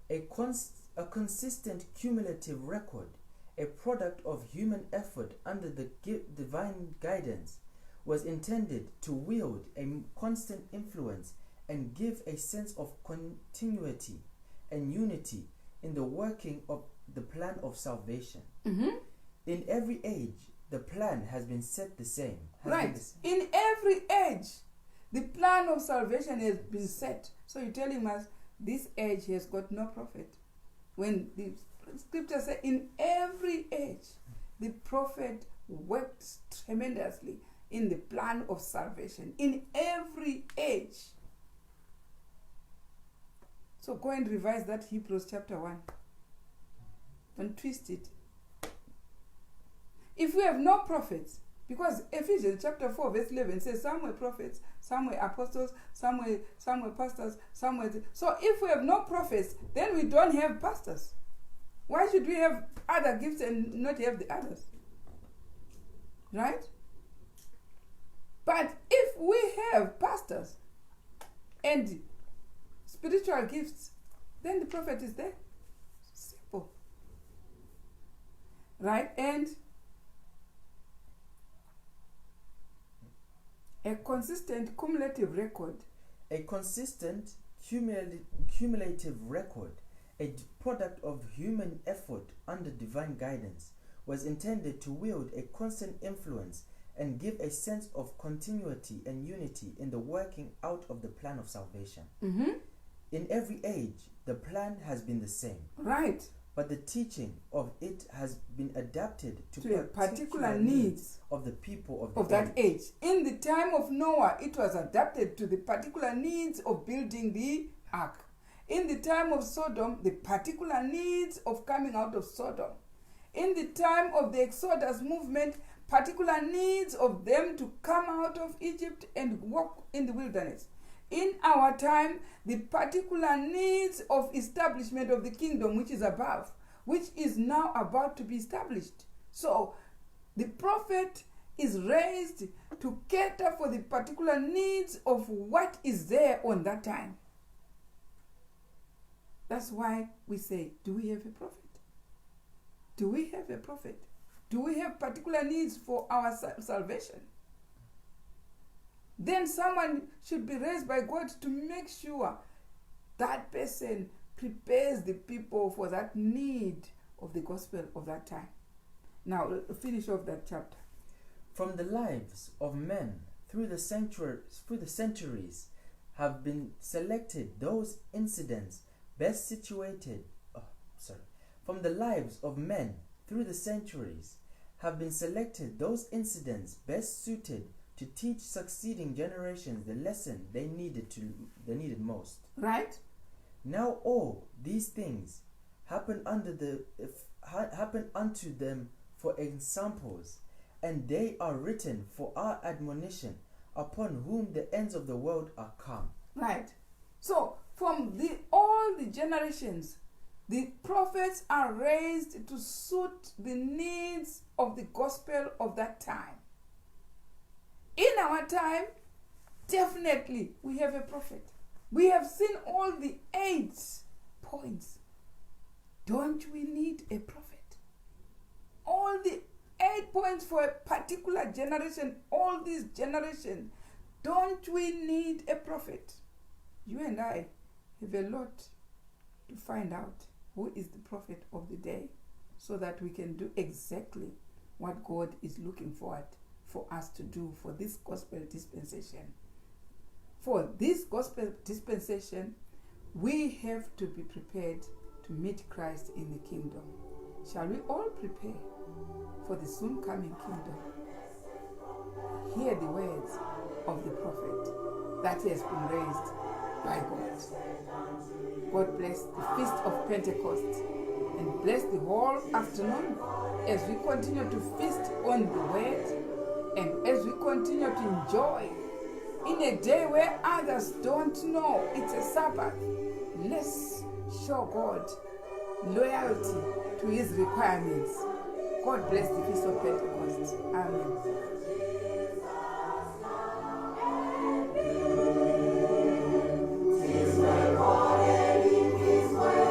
A consistent cumulative record, a product of human effort under the divine guidance, was intended to wield a constant influence and give a sense of continuity and unity in the working of the plan of salvation. In every age, the plan has been set the same. In every age, the plan of salvation has been set. So you're telling us this age has got no prophet. When the scripture says in every age, the prophet worked tremendously in the plan of salvation. In every age. So go and revise that Hebrews chapter 1. Don't twist it. If we have no prophets, because Ephesians chapter 4 verse 11 says some were prophets, some were apostles, some were pastors, some were... So if we have no prophets, then we don't have pastors. Why should we have other gifts and not have the others? Right? But if we have pastors and spiritual gifts, then the prophet is there. Simple. Right? And a consistent cumulative record. A consistent cumulative record, a product of human effort under divine guidance, was intended to wield a constant influence and give a sense of continuity and unity in the working out of the plan of salvation. Mm-hmm. In every age, the plan has been the same. Right. But the teaching of it has been adapted to particular needs of the people of that age. In the time of Noah, it was adapted to the particular needs of building the ark. In the time of Sodom, the particular needs of coming out of Sodom. In the time of the Exodus movement, particular needs of them to come out of Egypt and walk in the wilderness. In our time, the particular needs of establishment of the kingdom which is above, which is now about to be established. So, the prophet is raised to cater for the particular needs of what is there on that time. That's why we say, do we have a prophet? Do we have a prophet? Do we have particular needs for our salvation? Then someone should be raised by God to make sure that person prepares the people for that need of the gospel of that time. Now, finish off that chapter. From the lives of men through the centuries have been selected those incidents best situated. From the lives of men through the centuries have been selected those incidents best suited to teach succeeding generations the lesson they needed most. Right? Now all these things happen unto them for examples, and they are written for our admonition, upon whom the ends of the world are come. Right. So from all the generations, the prophets are raised to suit the needs of the gospel of that time. In our time, definitely we have a prophet. We have seen all the 8 points. Don't we need a prophet? All the 8 points for a particular generation, all these generations. Don't we need a prophet? You and I have a lot to find out who is the prophet of the day, so that we can do exactly what God is looking forward for us to do for this gospel dispensation. For this gospel dispensation, we have to be prepared to meet Christ in the kingdom. Shall we all prepare for the soon coming kingdom? Hear the words of the prophet that has been raised by God. God bless the Feast of Pentecost and bless the whole afternoon as we continue to feast on the word and as we continue to enjoy in a day where others don't know it's a Sabbath. Let's show God loyalty to his requirements. God bless the Feast of Pentecost. Amen.